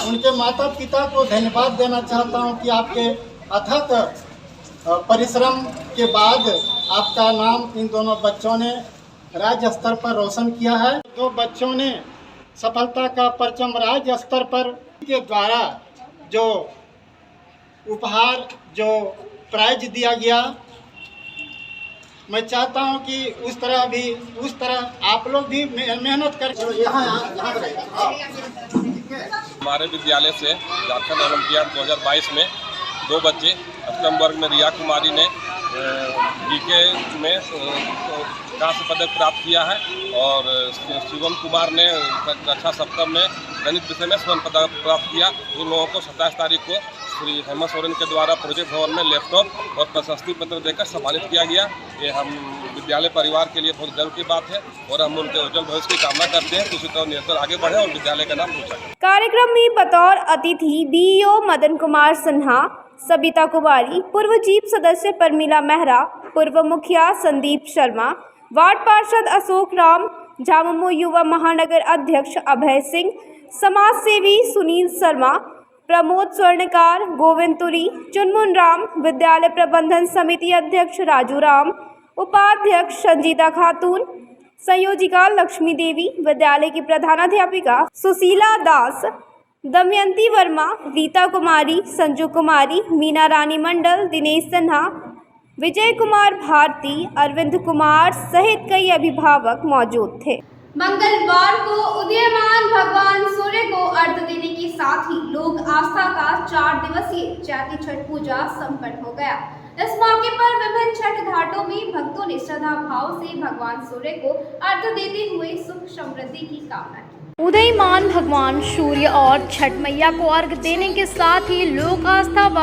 उनके माता पिता को धन्यवाद देना चाहता हूं कि आपके अथक परिश्रम के बाद आपका नाम इन दोनों बच्चों ने राज्य स्तर पर रोशन किया है। 2 बच्चों ने सफलता का परचम राज्य स्तर पर के द्वारा जो उपहार जो प्राइज दिया गया, मैं चाहता हूं कि उस तरह आप लोग भी मेहनत कर। हमारे विद्यालय से झारखंड ओलंपियाड 2022 में 2 बच्चे अष्टम वर्ग में रिया कुमारी ने जीके में कांस्य पदक प्राप्त किया है और शिवम कुमार ने कक्षा 7 में गणित विषय में स्वर्ण पदक प्राप्त किया। इन लोगों को 27 तारीख को श्री हेमंत सोरेन के द्वारा प्रोजेक्ट भवन में लैपटॉप और प्रशस्ति पत्र देकर सम्मानित किया गया। ये हम विद्यालय परिवार के लिए बहुत गर्व की बात है और हम उनके उज्जवल भविष्य की कामना करते हैं कि उसी तरह निरंतर आगे बढ़े और विद्यालय का नाम रोशन करें। कार्यक्रम में बतौर अतिथि बीईओ मदन कुमार सिन्हा, सबिता कुमारी, पूर्व जीप सदस्य परमिला मेहरा, पूर्व मुखिया संदीप शर्मा, वार्ड पार्षद अशोक राम, झामुमो युवा महानगर अध्यक्ष अभय सिंह, समाज सेवी सुनील शर्मा, प्रमोद स्वर्णकार, गोविंद तुरी, चुनमुन राम, विद्यालय प्रबंधन समिति अध्यक्ष राजू राम, उपाध्यक्ष संजीता खातून, संयोजिका लक्ष्मी देवी, विद्यालय की प्रधानाध्यापिका सुशीला दास, दमयंती वर्मा, रीता कुमारी, संजू कुमारी, मीना रानी मंडल, दिनेश सिन्हा, विजय कुमार भारती, अरविंद कुमार सहित कई अभिभावक मौजूद थे। मंगलवार को उदीयमान भगवान सूर्य को अर्घ्य देने के साथ ही लोक आस्था का 4 दिवसीय चैती छठ पूजा संपन्न हो गया। इस मौके पर विभिन्न छठ घाटों में भक्तों ने श्रद्धा भाव से भगवान सूर्य को अर्घ्य देते हुए सुख समृद्धि की कामना की। उदयमान भगवान सूर्य और छठ मैया को अर्घ्य देने के साथ ही लोक आस्था व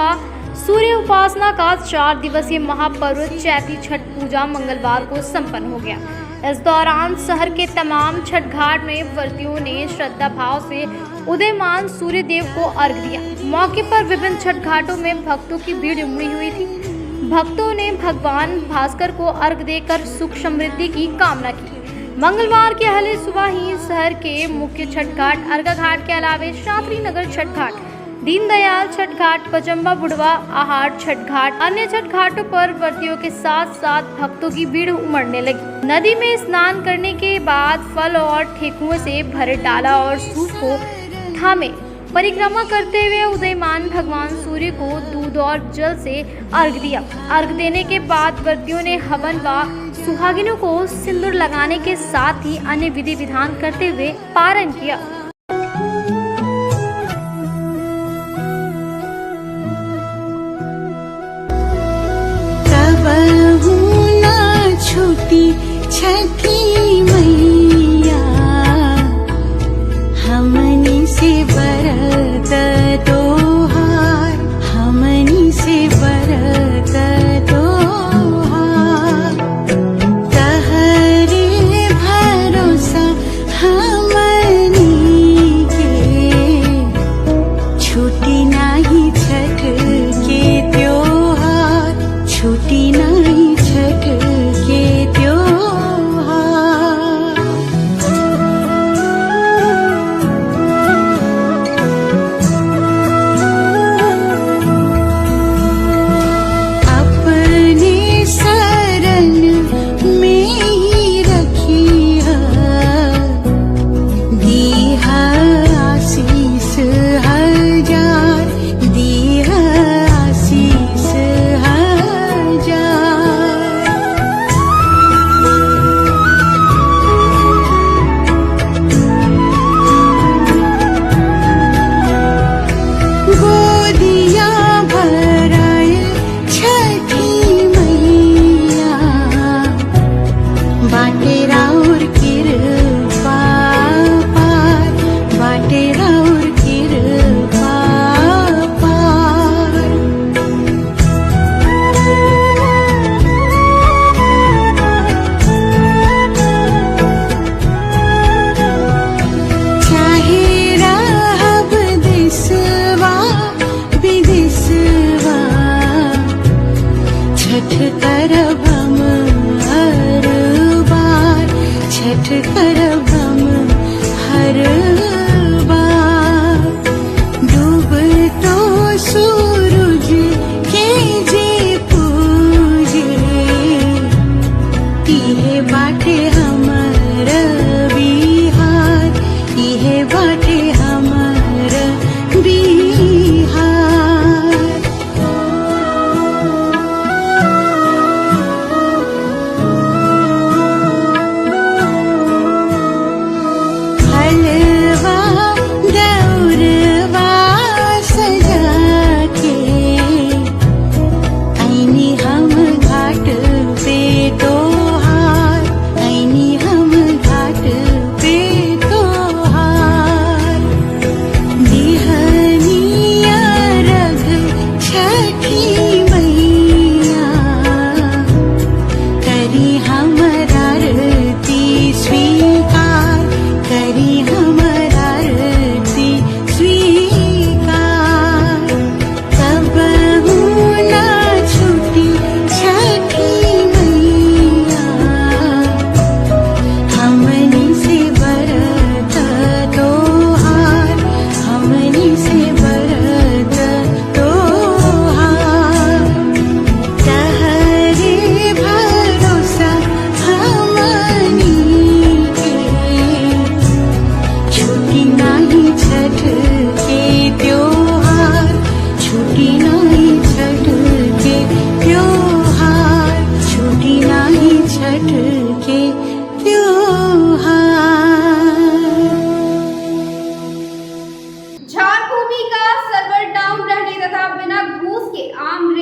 सूर्य उपासना का 4 दिवसीय महापर्व चैती छठ पूजा मंगलवार को संपन्न हो गया। इस दौरान शहर के तमाम छठ घाट में व्रतियों ने श्रद्धा भाव से उदयमान सूर्य देव को अर्घ्य दिया। मौके पर विभिन्न छठ घाटों में भक्तों की भीड़ उमड़ी हुई थी। भक्तों ने भगवान भास्कर को अर्घ्य देकर सुख समृद्धि की कामना की। मंगलवार के पहले सुबह ही शहर के मुख्य छठ घाट अर्घा घाट के अलावे शास्त्री नगर छठ घाट, दीनदयाल छठ घाट, पचम्बा बुढ़वा आहार छठ घाट, अन्य छठ घाटों पर व्रतियों के साथ साथ भक्तों की भीड़ उमड़ने लगी। नदी में स्नान करने के बाद फल और ठेकुओं से भरे डाला और सूप को थामे परिक्रमा करते हुए उदयमान भगवान सूर्य को दूध और जल से अर्घ्य दिया। अर्घ्य देने के बाद व्रतियों ने हवन व सुहागिनों को सिंदूर लगाने के साथ ही अन्य विधि विधान करते हुए पारण किया। छूटी छठी मैया हमनी से बरत तोहार, हमनी से बरत तोहार, तहरे भरोसा हमनी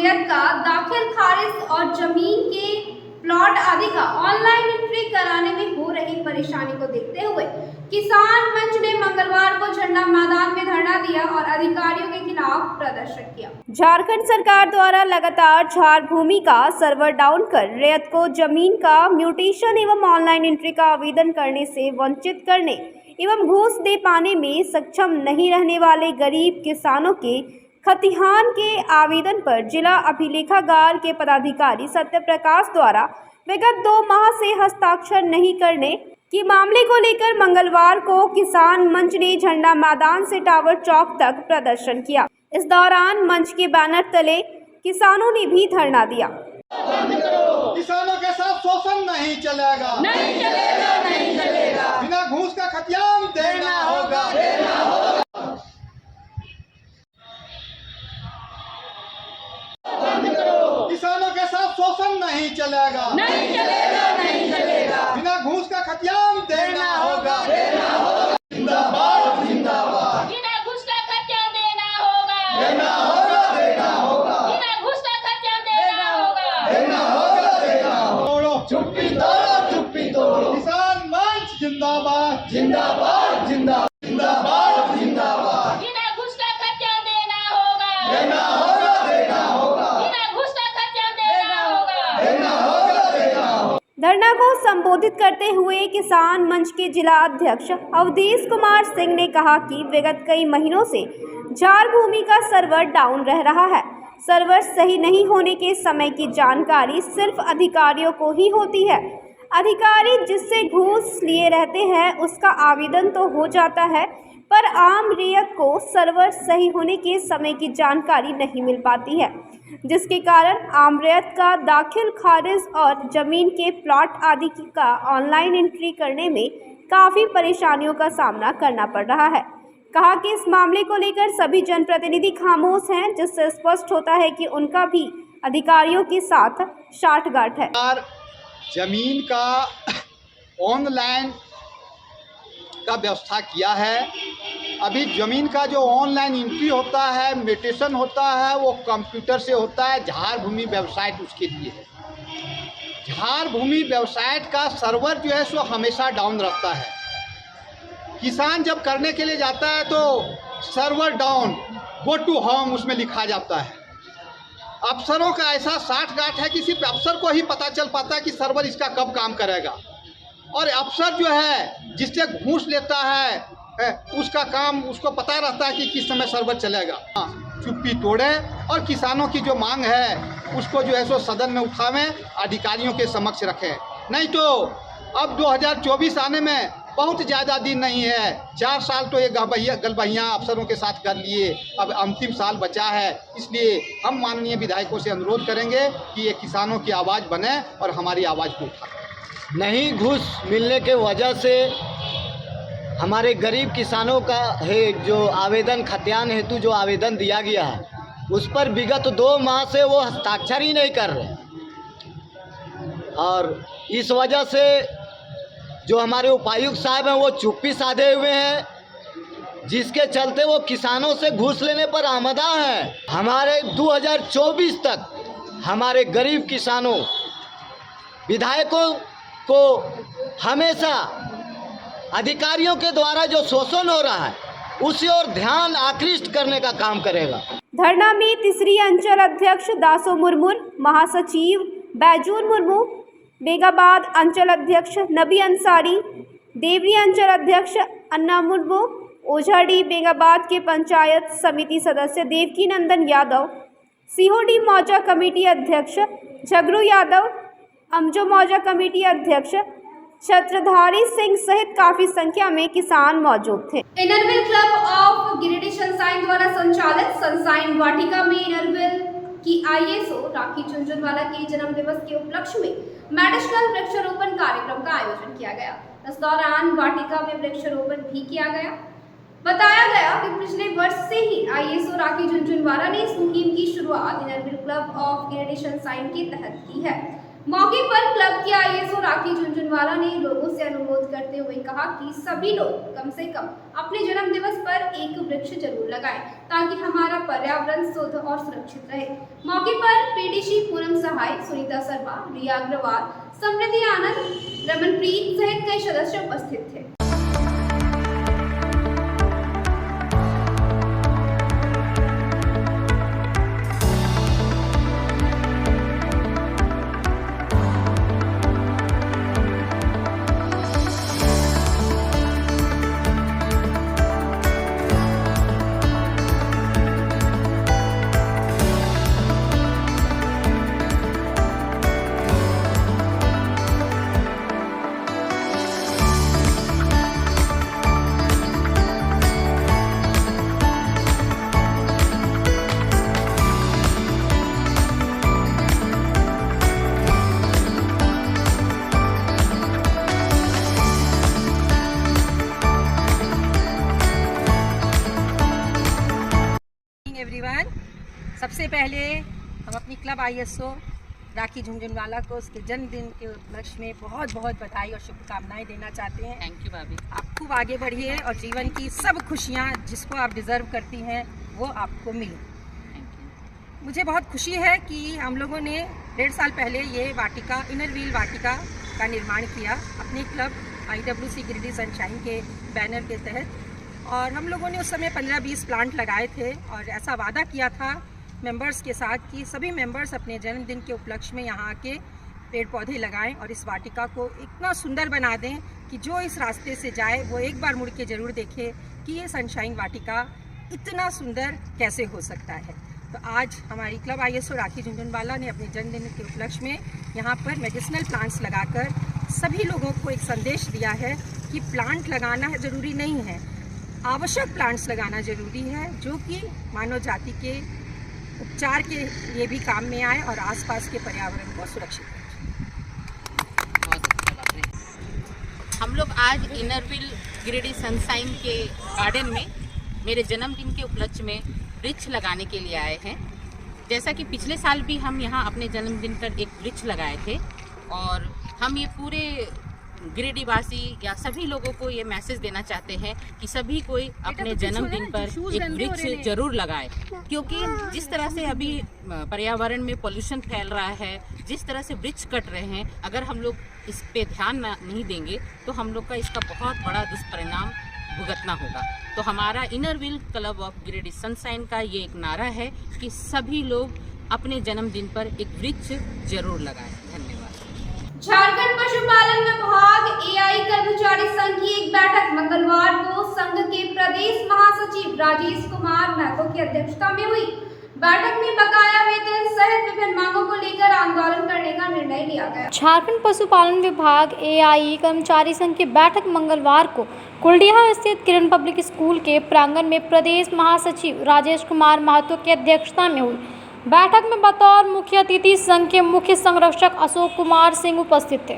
रेत का दाखिल खारिज और जमीन के प्लॉट आदि का ऑनलाइन एंट्री कराने में हो रही परेशानी को देखते हुए किसान मंच ने मंगलवार को झंडा मैदान में धरना दिया और अधिकारियों के खिलाफ प्रदर्शन किया। झारखंड सरकार द्वारा लगातार झार भूमि का सर्वर डाउन कर रेत को जमीन का म्यूटेशन एवं ऑनलाइन एंट्री का आवेदन करने से वंचित करने एवं घूस दे पाने में सक्षम नहीं रहने वाले गरीब किसानों के खतिहान के आवेदन पर जिला अभिलेखागार के पदाधिकारी सत्य प्रकाश द्वारा विगत 2 माह से हस्ताक्षर नहीं करने के मामले को लेकर मंगलवार को किसान मंच ने झंडा मैदान से टावर चौक तक प्रदर्शन किया। इस दौरान मंच के बैनर तले किसानों ने भी धरना दिया। किसानों के साथ शोषण नहीं चलेगा, नहीं चलेगा, नहीं चलेगा। बिना घूस का खतियान देना होगा, देना होगा। किसानों के साथ शोषण नहीं चलेगा, नहीं चलेगा, नहीं चलेगा। बिना घूस का खतियान देना होगा, देना होगा। जिंदाबाद, जिंदाबाद। बिना घूस का खतियान देना होगा, देना होगा, देना होगा। बिना घूस का खतियान देना होगा, देना होगा, देना होगा। चुप्पी तोड़ो, चुप्पी तोड़ो। किसान मंच जिंदाबाद, जिंदाबाद, जिंदाबाद, जिंदाबाद, जिंदाबाद। बिना घूस का खतियान देना होगा, देना होगा, देना होगा। बिना घूस का खतियान देना होगा, देना होगा, देना होगा। धरना को संबोधित करते हुए किसान मंच के जिला अध्यक्ष अवधेश कुमार सिंह ने कहा कि विगत कई महीनों से झार भूमि का सर्वर डाउन रह रहा है। सर्वर सही नहीं होने के समय की जानकारी सिर्फ अधिकारियों को ही होती है। अधिकारी जिससे घूस लिए रहते हैं उसका आवेदन तो हो जाता है, पर आम रेत को सर्वर सही होने के समय की जानकारी नहीं मिल पाती है, जिसके कारण आम रेत का दाखिल खारिज और जमीन के प्लॉट आदि का ऑनलाइन एंट्री करने में काफ़ी परेशानियों का सामना करना पड़ रहा है। कहा कि इस मामले को लेकर सभी जनप्रतिनिधि खामोश हैं, जिससे स्पष्ट होता है कि उनका भी अधिकारियों के साथ साठगांठ है। जमीन का ऑनलाइन का व्यवस्था किया है। अभी ज़मीन का जो ऑनलाइन एंट्री होता है, म्यूटेशन होता है, वो कंप्यूटर से होता है। झार भूमि वेबसाइट उसके लिए है। झार भूमि वेबसाइट का सर्वर जो है सो हमेशा डाउन रहता है। किसान जब करने के लिए जाता है तो server down, go to home उसमें लिखा जाता है। अफसरों का ऐसा साठगांठ है कि सिर्फ अफसर को ही पता चल पाता है कि सर्वर इसका कब काम करेगा, और अफसर जो है जिससे घूस लेता है उसका काम उसको पता रहता है कि किस समय सर्वर चलेगा। चुप्पी तोड़े और किसानों की जो मांग है उसको जो है सो सदन में उठावें, अधिकारियों के समक्ष रखें। नहीं तो अब 2024 आने में बहुत ज़्यादा दिन नहीं है। 4 साल तो ये गलबहियाँ अफसरों के साथ कर लिए, अब अंतिम साल बचा है। इसलिए हम माननीय विधायकों से अनुरोध करेंगे कि ये किसानों की आवाज़ बने और हमारी आवाज़ को उठाएं। नहीं घूस मिलने के वजह से हमारे गरीब किसानों का है जो आवेदन खतियान हेतु जो आवेदन दिया गया है, उस पर विगत 2 माह से वो हस्ताक्षर ही नहीं कर रहे, और इस वजह से जो हमारे उपायुक्त साहब हैं वो चुप्पी साधे हुए हैं, जिसके चलते वो किसानों से घूस लेने पर आमदा हैं। हमारे 2024 तक हमारे गरीब किसानों विधायकों को हमेशा अधिकारियों के द्वारा जो शोषण हो रहा है उसी ओर ध्यान आकृष्ट करने का काम करेगा। धरना में तीसरी अंचल अध्यक्ष दासो मुर्मू, महासचिव बैजूर मुर्मू, बेगाबाद अंचल अध्यक्ष नबी अंसारी, देवरी अंचल अध्यक्ष अन्ना मुर्मू, ओझाडी बेगाबाद के पंचायत समिति सदस्य देवकी नंदन यादव, सीहोडी मौजा कमेटी अध्यक्ष झगरू यादव, अमजो मौजा कमेटी अध्यक्ष छत्रधारी सिंह सहित काफी संख्या में किसान मौजूद थे। Inner Wheel club of Giridih sunshine द्वारा संचालित सनशाइन वाटिका में इनरविल की ISO राखी झुनझुनवाला के जन्म दिवस के उपलक्ष्य में मेडिसिनल वृक्षारोपण कार्यक्रम का आयोजन किया गया। इस दौरान वाटिका में वृक्षारोपण भी किया गया। बताया गया कि पिछले वर्ष से ही ISO राखी झुनझुनवाला ने इस मुहिम की शुरुआत Inner Wheel club of Giridih sunshine के तहत की है। मौके पर क्लब की आईएसओ राखी झुनझुनवाला ने लोगों से अनुरोध करते हुए कहा कि सभी लोग कम से कम अपने जन्म दिवस पर एक वृक्ष जरूर लगाएं ताकि हमारा पर्यावरण शुद्ध और सुरक्षित रहे। मौके पर पीडीसी पूनम सहाय, सुनीता शर्मा, रिया अग्रवाल, समृद्धि आनंद, रमनप्रीत सहित कई सदस्य उपस्थित थे। एवरीवन, सबसे पहले हम अपनी क्लब आईएसओ राखी झुनझुनवाला को उसके जन्मदिन के उपलक्ष्य में बहुत बहुत बधाई और शुभकामनाएं देना चाहते हैं। थैंक यू भाभी। आप खूब आगे बढ़िए और जीवन की सब खुशियां जिसको आप डिज़र्व करती हैं वो आपको मिले। मुझे बहुत खुशी है कि हम लोगों ने 1.5 साल पहले ये वाटिका, इनर व्हील वाटिका का निर्माण किया अपने क्लब IWC गिरिडीह सनशाइन के बैनर के तहत। और हम लोगों ने उस समय 15-20 प्लांट लगाए थे और ऐसा वादा किया था मेंबर्स के साथ कि सभी मेंबर्स अपने जन्मदिन के उपलक्ष्य में यहाँ आके पेड़ पौधे लगाएं और इस वाटिका को इतना सुंदर बना दें कि जो इस रास्ते से जाए वो एक बार मुड़ के ज़रूर देखे कि ये सनशाइन वाटिका इतना सुंदर कैसे हो सकता है। तो आज हमारी क्लब आईएसओ राखी झुनझुनवाला ने अपने जन्मदिन के उपलक्ष्य में यहाँ पर मेडिसिनल प्लांट्स लगाकर सभी लोगों को एक संदेश दिया है कि प्लांट लगाना ज़रूरी नहीं है, आवश्यक प्लांट्स लगाना ज़रूरी है जो कि मानव जाति के उपचार के लिए भी काम में आए और आसपास के पर्यावरण को सुरक्षित रखें। हम लोग आज इनर व्हील गिरिडीह सनशाइन के गार्डन में मेरे जन्मदिन के उपलक्ष्य में वृक्ष लगाने के लिए आए हैं। जैसा कि पिछले साल भी हम यहाँ अपने जन्मदिन पर एक वृक्ष लगाए थे और हम ये पूरे गिरिडीह वासी या सभी लोगों को ये मैसेज देना चाहते हैं कि सभी कोई अपने जन्मदिन पर एक वृक्ष जरूर लगाए, क्योंकि जिस तरह से अभी पर्यावरण में पोल्यूशन फैल रहा है, जिस तरह से वृक्ष कट रहे हैं, अगर हम लोग इस पे ध्यान नहीं देंगे तो हम लोग का इसका बहुत बड़ा दुष्परिणाम भुगतना होगा। तो हमारा inner wheel club of Giridih sunshine का ये एक नारा है कि सभी लोग अपने जन्मदिन पर एक वृक्ष जरूर लगाएं। धन्यवाद। झारखंड पशुपालन विभाग एआई कर्मचारी संघ की एक बैठक मंगलवार को संघ के प्रदेश महासचिव राजेश कुमार महतो की अध्यक्षता में हुई। बैठक में बकाया वेतन सहित विभिन्न मांगों को लेकर आंदोलन करने का निर्णय लिया गया। झारखंड पशुपालन विभाग एआई कर्मचारी संघ की बैठक मंगलवार को कुलडीहा स्थित किरण पब्लिक स्कूल के प्रांगण में प्रदेश महासचिव राजेश कुमार महतो की अध्यक्षता में हुई। बैठक में बतौर मुख्य अतिथि संघ के मुख्य संरक्षक अशोक कुमार सिंह उपस्थित थे।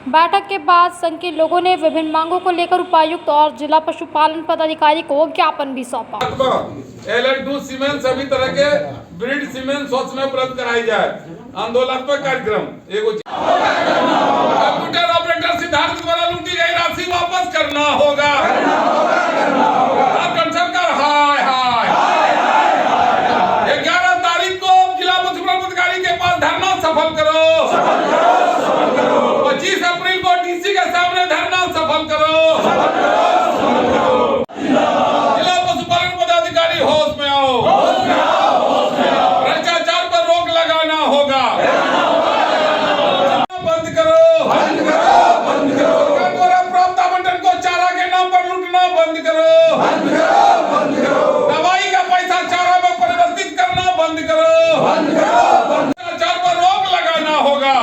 बैठक के बाद संघ के लोगों ने विभिन्न मांगों को लेकर उपायुक्त और जिला पशुपालन पदाधिकारी को ज्ञापन भी सौंपा। LN2 सीमेंट सभी तरह के ब्रीड सीमेंट स्वच्छ में उपलब्ध कराई जाए। आंदोलनात्मक कार्यक्रम। कंप्यूटर ऑपरेटर सिद्धार्थ द्वारा लूटी गई राशि वापस करना होगा। हाय हाय 11 तारीख को जिला पशुपालन पदाधिकारी के पास धरना सफल करो। 25 अप्रैल को डीसी के सामने धरना सफल करो। जिला पशुपालन पदाधिकारी होश में आओ। भ्रष्टाचार पर रोक लगाना होगा। बंद करो। सरकार द्वारा प्राप्त आवंटन को चारा के नाम पर लूटना बंद करो। दवाई का पैसा चारा में परिवर्तित करना बंद करो। भ्रष्टाचार पर रोक लगाना होगा।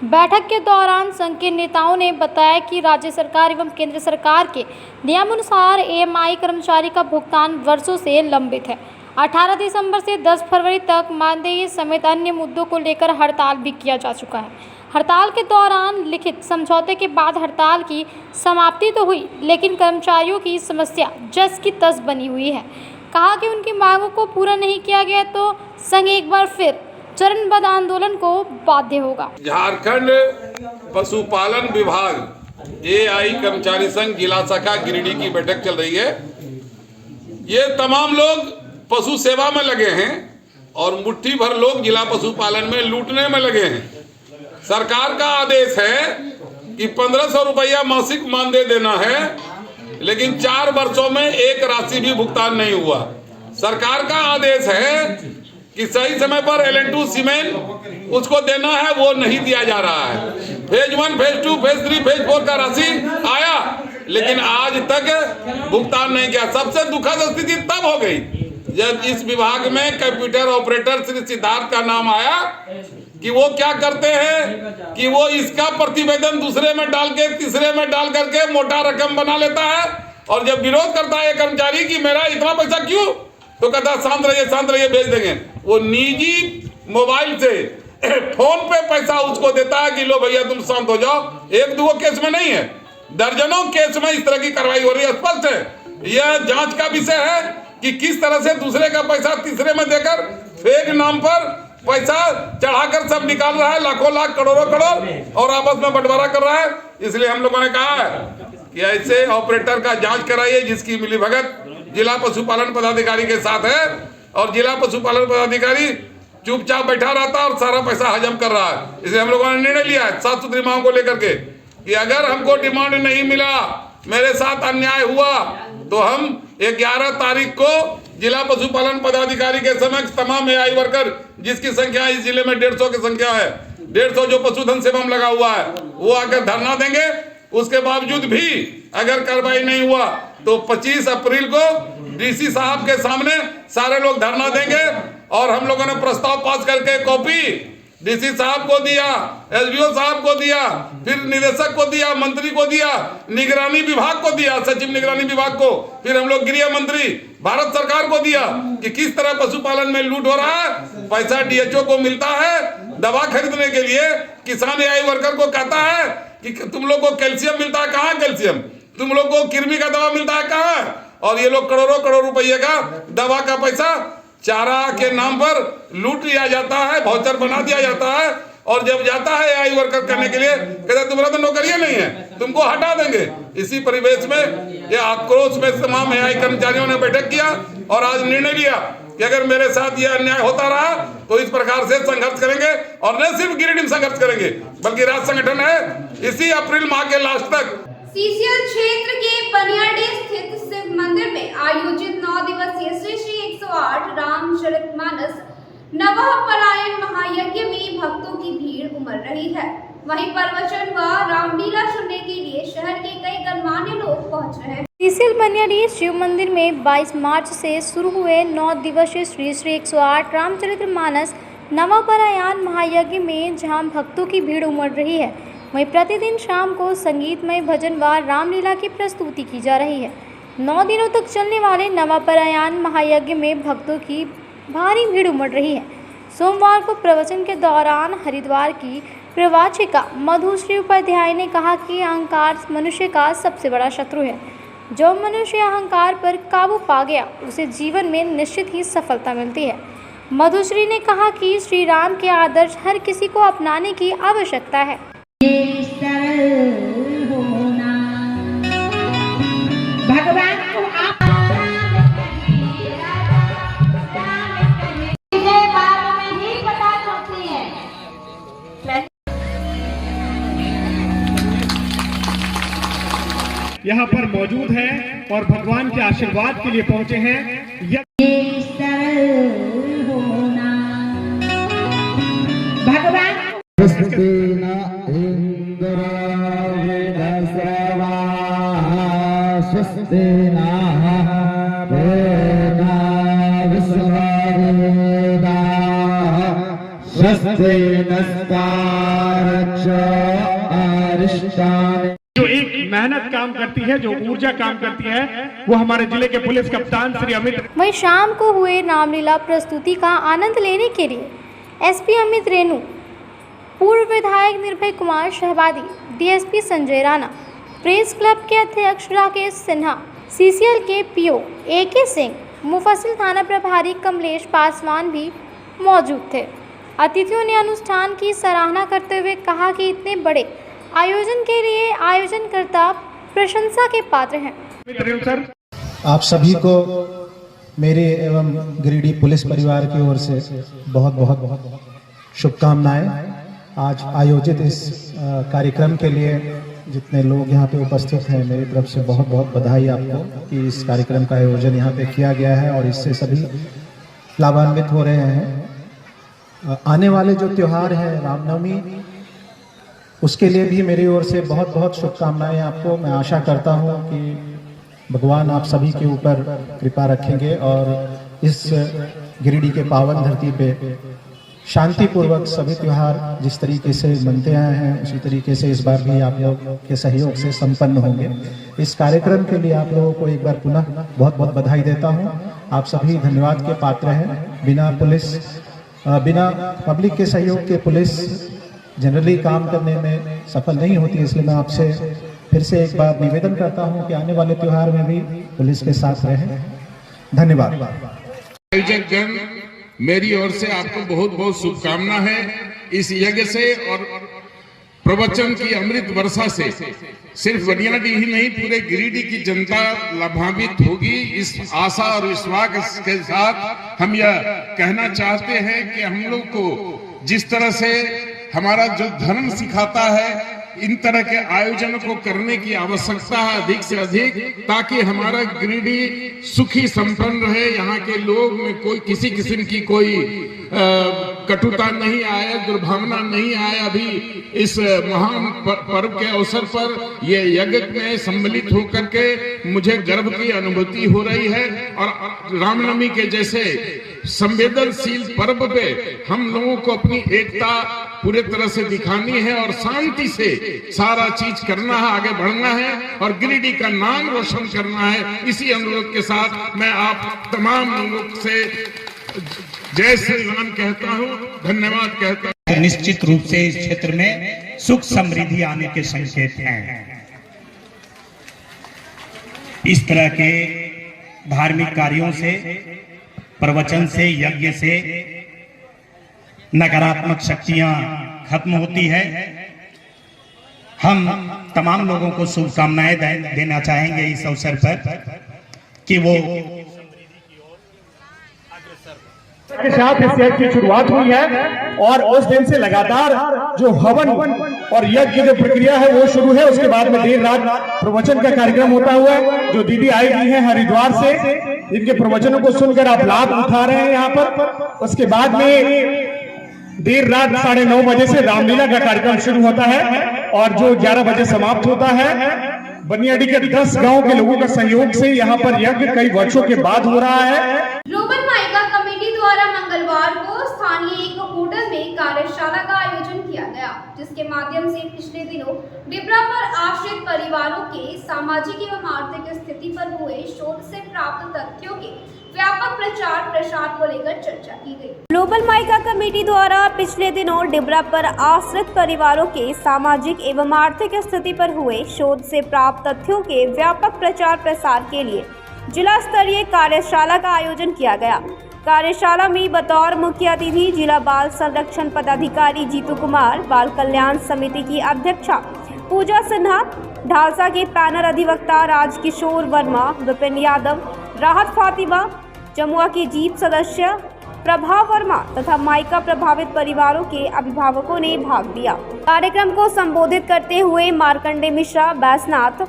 बैठक के दौरान संघ के नेताओं ने बताया कि राज्य सरकार एवं केंद्र सरकार के नियमानुसार एएमआई कर्मचारी का भुगतान वर्षों से लंबित है। 18 दिसंबर से 10 फरवरी तक मानदेय समेत अन्य मुद्दों को लेकर हड़ताल भी किया जा चुका है। हड़ताल के दौरान लिखित समझौते के बाद हड़ताल की समाप्ति तो हुई, लेकिन कर्मचारियों की समस्या जस की तस बनी हुई है। कहा कि उनकी मांगों को पूरा नहीं किया गया तो संघ एक बार फिर चरणबद्ध आंदोलन को बाध्य होगा। झारखंड पशुपालन विभाग एआई कर्मचारी संघ जिला शाखा गिरिडीह की बैठक चल रही है। ये तमाम लोग पशु सेवा में लगे हैं और मुट्ठी भर लोग जिला पशुपालन में लूटने में लगे हैं। सरकार का आदेश है कि 1500 रुपया मासिक मानदेय देना है, लेकिन 4 वर्षों में एक राशि भी भुगतान नहीं हुआ। सरकार का आदेश है कि सही समय पर LN2 सीमेंट उसको देना है, वो नहीं दिया जा रहा है। फेज 1, फेज 2, फेज 3, फेज 4 का राशि आया, लेकिन आज तक भुगतान नहीं किया। सबसे दुखद स्थिति तब हो गई जब इस विभाग में कंप्यूटर ऑपरेटर श्री सिद्धार्थ का नाम आया कि वो क्या करते हैं कि वो इसका प्रतिवेदन दूसरे में डाल के तीसरे में डाल करके मोटा रकम बना लेता है, और जब विरोध करता है कर्मचारी कि मेरा इतना पैसा क्यों, तो कहता शांत रहिए भेज देंगे। वो निजी मोबाइल से फोन पे पैसा उसको देता है कि लो भैया तुम शांत हो जाओ। 1-2 केस में नहीं है, दर्जनों केस में इस तरह की कार्रवाई हो रही है। स्पष्ट है यह जांच का विषय है कि किस तरह से दूसरे का पैसा तीसरे में देकर फेक नाम पर पैसा चढ़ाकर सब निकाल रहा है, लाखों लाख करोड़ों करोड़, और आपस में बंटवारा कर रहा है। इसलिए हम लोगों ने कहा है कि ऐसे ऑपरेटर का जांच कराइए जिसकी मिलीभगत जिला पशुपालन पदाधिकारी के साथ है, और जिला पशुपालन पदाधिकारी चुपचाप बैठा रहता है और सारा पैसा हजम कर रहा है। इसलिए हम लोगों ने निर्णय लिया है साफ सुथरी मांग को लेकर के कि अगर हमको डिमांड नहीं मिला, मेरे साथ अन्याय हुआ, तो हम 11 तारीख को जिला पशुपालन पदाधिकारी के समक्ष तमाम एआई वर्कर जिसकी संख्या इस जिले में 150 की संख्या है, 150 जो पशुधन सेवा में लगा हुआ है, वो आकर धरना देंगे। उसके बावजूद भी अगर कार्रवाई नहीं हुआ तो 25 अप्रैल को डीसी साहब के सामने सारे लोग धरना देंगे, और हम लोगों ने प्रस्ताव पास करके कॉपी डीसी साहब को दिया, एसडीओ साहब को दिया, फिर निदेशक को दिया, मंत्री को दिया, निगरानी विभाग को दिया, सचिव निगरानी विभाग को, फिर हम लोग गृह मंत्री भारत सरकार को दिया कि किस तरह पशुपालन में लूट हो रहा है। पैसा डीएचओ को मिलता है दवा खरीदने के लिए, किसान एआई वर्कर को कहता है कि तुम लोग को कैल्शियम मिलता है, कहाँ कैल्शियम, तुम लोग को कृमि का दवा मिलता है कहाँ, और ये लोग करोड़ों रुपये का दवा का पैसा चारा के नाम पर लूट लिया जाता है, वाउचर बना दिया जाता है, और जब जाता है एआई वर्कर करने के लिए कहता तुम्हारा तो नौकरियां नहीं है, तुमको हटा देंगे। इसी परिवेश में ये आक्रोश में तमाम एआई कर्मचारियों ने बैठक किया और आज निर्णय लिया कि अगर मेरे साथ ये अन्याय होता रहा तो इस प्रकार से संघर्ष करेंगे, और न सिर्फ गिरिडीह में संघर्ष करेंगे बल्कि राज्य संगठन है इसी अप्रैल माह के लास्ट तक। सीसीएल क्षेत्र के बनियाडीह स्थित शिव मंदिर में आयोजित 9 दिवसीय श्री 108 रामचरितमानस नवपरायण महायज्ञ में भक्तों की भीड़ उमड़ रही है। वहीं प्रवचन व रामलीला सुनने के लिए शहर के कई गणमान्य लोग पहुंच रहे हैं। सीसीएल बनियाडीह शिव मंदिर में 22 मार्च से शुरू हुए 9 दिवसीय श्री 108 रामचरितमानस नवपरायण महायज्ञ में जहां भक्तों की भीड़ उमड़ रही है, वहीं प्रतिदिन शाम को संगीतमय भजन व रामलीला की प्रस्तुति की जा रही है। 9 दिनों तक चलने वाले नवपरायण महायज्ञ में भक्तों की भारी भीड़ उमड़ रही है। सोमवार को प्रवचन के दौरान हरिद्वार की प्रवाचिका मधुश्री उपाध्याय ने कहा कि अहंकार मनुष्य का सबसे बड़ा शत्रु है। जो मनुष्य अहंकार पर काबू पा गया उसे जीवन में निश्चित ही सफलता मिलती है। मधुश्री ने कहा कि श्री राम के आदर्श हर किसी को अपनाने की आवश्यकता है। भगवान को आप बात में ही बता सकते हैं। यहाँ पर मौजूद है और भगवान के आशीर्वाद के लिए पहुँचे हैं। भगवान जो एक मेहनत काम करती है, जो ऊर्जा काम करती है, वो हमारे जिले के पुलिस कप्तान श्री अमित। वहीं शाम को हुए रामलीला प्रस्तुति का आनंद लेने के लिए एसपी अमित रेणु, पूर्व विधायक Nirbhay Kumar Shahabadi, DSP Sanjay Rana, press club के अध्यक्ष राकेश सिन्हा, सीसीएल के पीओ AK सिंह, मुफस्सिल थाना प्रभारी कमलेश पासवान भी मौजूद थे। अतिथियों ने अनुष्ठान की सराहना करते हुए कहा कि इतने बड़े आयोजन के लिए आयोजनकर्ता प्रशंसा के पात्र हैं। आप सभी को मेरे एवं गिरिडीह पुलिस परिवार की ओर से बहुत बहुत शुभकामनाएं। आज आयोजित इस कार्यक्रम के लिए जितने लोग यहाँ पे उपस्थित हैं, मेरी तरफ से बहुत बहुत बधाई आपको कि इस कार्यक्रम का आयोजन यहाँ पे किया गया है और इससे सभी लाभान्वित हो रहे हैं। आने वाले जो त्यौहार है रामनवमी, उसके लिए भी मेरी ओर से बहुत बहुत शुभकामनाएं आपको। मैं आशा करता हूँ कि भगवान आप सभी के ऊपर कृपा रखेंगे और इस गिरिडीह के पावन धरती पे शांतिपूर्वक सभी त्यौहार जिस तरीके से मनते आए हैं उसी तरीके से इस बार भी आप लोग के सहयोग से संपन्न होंगे। इस कार्यक्रम के लिए आप लोगों को एक बार पुनः बहुत बहुत बधाई देता हूं। आप सभी धन्यवाद के पात्र हैं। बिना पब्लिक के सहयोग के पुलिस जनरली काम करने में सफल नहीं होती, इसलिए मैं आपसे फिर से एक बार निवेदन करता हूं कि आने वाले त्योहार में भी पुलिस के साथ रहें। धन्यवाद। आयोजकगण, मेरी ओर से आपको बहुत बहुत शुभकामना है। इस यज्ञ से और प्रवचन की अमृत वर्षा से सिर्फ बनियाडीह ही नहीं, पूरे गिरिडीह की जनता लाभान्वित होगी। इस आशा और विश्वास के साथ हम यह कहना चाहते हैं कि हम लोग को जिस तरह से हमारा जो धर्म सिखाता है, इन तरह के आयोजन को करने की आवश्यकता है अधिक से अधिक, ताकि हमारा गिरिडीह सुखी संपन्न रहे। यहाँ के लोग में कोई किसी किस्म की कोई कटुता नहीं आए, दुर्भावना नहीं आए। अभी इस महान पर्व के अवसर पर ये यज्ञ में सम्मिलित होकर के मुझे गर्व की अनुभूति हो रही है। और रामनवमी के जैसे संवेदनशील पर्व पे हम लोगों को अपनी एकता पूरे तरह से दिखानी है और शांति से सारा चीज करना है, आगे बढ़ना है और गिरिडीह का नाम रोशन करना है। इसी अनुरोध के साथ मैं आप तमाम लोगों से जय श्री राम कहता हूँ, धन्यवाद कहता हूँ। निश्चित रूप से इस क्षेत्र में सुख समृद्धि आने के संकेत हैं। इस तरह के धार्मिक कार्यों से, प्रवचन से, यज्ञ से नकारात्मक शक्तियां खत्म होती है। हम तमाम लोगों को शुभकामनाएं देना चाहेंगे इस अवसर पर कि वो के साथ इस यज्ञ की शुरुआत हुई है और उस दिन से लगातार जो हवन और यज्ञ की जो प्रक्रिया है वो शुरू है। उसके बाद में देर रात प्रवचन का कार्यक्रम होता हुआ जो दीदी आई हुई है हरिद्वार से, इनके प्रवचनों को सुनकर आप लाभ उठा रहे हैं यहाँ पर। उसके बाद में देर रात 9:30 बजे से रामलीला का कार्यक्रम शुरू होता है और जो 11 बजे समाप्त होता है। बनियाडीह के 10 गांव के लोगों का सहयोग से यहाँ पर यज्ञ कई वर्षों के बाद हो रहा है। ग्लोबल माइका कमेटी द्वारा मंगलवार को स्थानीय एक होटल में कार्यशाला का आयोजन किया गया, जिसके माध्यम से पिछले दिनों डिबरा पर आश्रित परिवारों के सामाजिक एवं आर्थिक स्थिति पर हुए शोध से प्राप्त तथ्यों के व्यापक प्रचार प्रसार को लेकर चर्चा की गई। ग्लोबल माइका कमेटी द्वारा पिछले दिनों डिबरा पर आश्रित परिवारों के सामाजिक एवं आर्थिक स्थिति पर हुए शोध से प्राप्त तथ्यों के व्यापक प्रचार प्रसार के लिए जिला स्तरीय कार्यशाला का आयोजन किया गया। कार्यशाला में बतौर मुख्य अतिथि जिला बाल संरक्षण पदाधिकारी जीतू कुमार, बाल कल्याण समिति की अध्यक्षा पूजा सिन्हा, ढालसा के पैनल अधिवक्ता राजकिशोर वर्मा, विपिन यादव, राहत फातिमा, जमुआ की जीत सदस्य प्रभा वर्मा तथा माइका प्रभावित परिवारों के अभिभावकों ने भाग लिया। कार्यक्रम को संबोधित करते हुए मार्कंडे मिश्रा, बैसनाथ,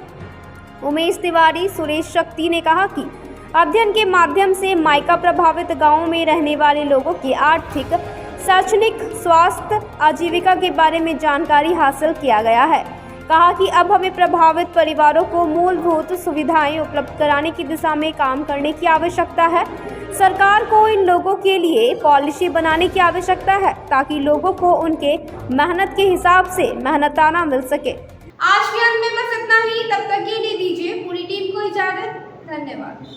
उमेश तिवारी, सुरेश शक्ति ने कहा कि अध्ययन के माध्यम से माइका प्रभावित गांवों में रहने वाले लोगों की आर्थिक, शैक्षणिक, स्वास्थ्य, आजीविका के बारे में जानकारी हासिल किया गया है। कहा कि अब हमें प्रभावित परिवारों को मूलभूत सुविधाएं उपलब्ध कराने की दिशा में काम करने की आवश्यकता है। सरकार को इन लोगों के लिए पॉलिसी बनाने की आवश्यकता है ताकि लोगों को उनके मेहनत के हिसाब से मेहनताना मिल सके। आज के अंत में बस इतना ही। तब तक के लिए दीजिए पूरी टीम को इजाजत। धन्यवाद।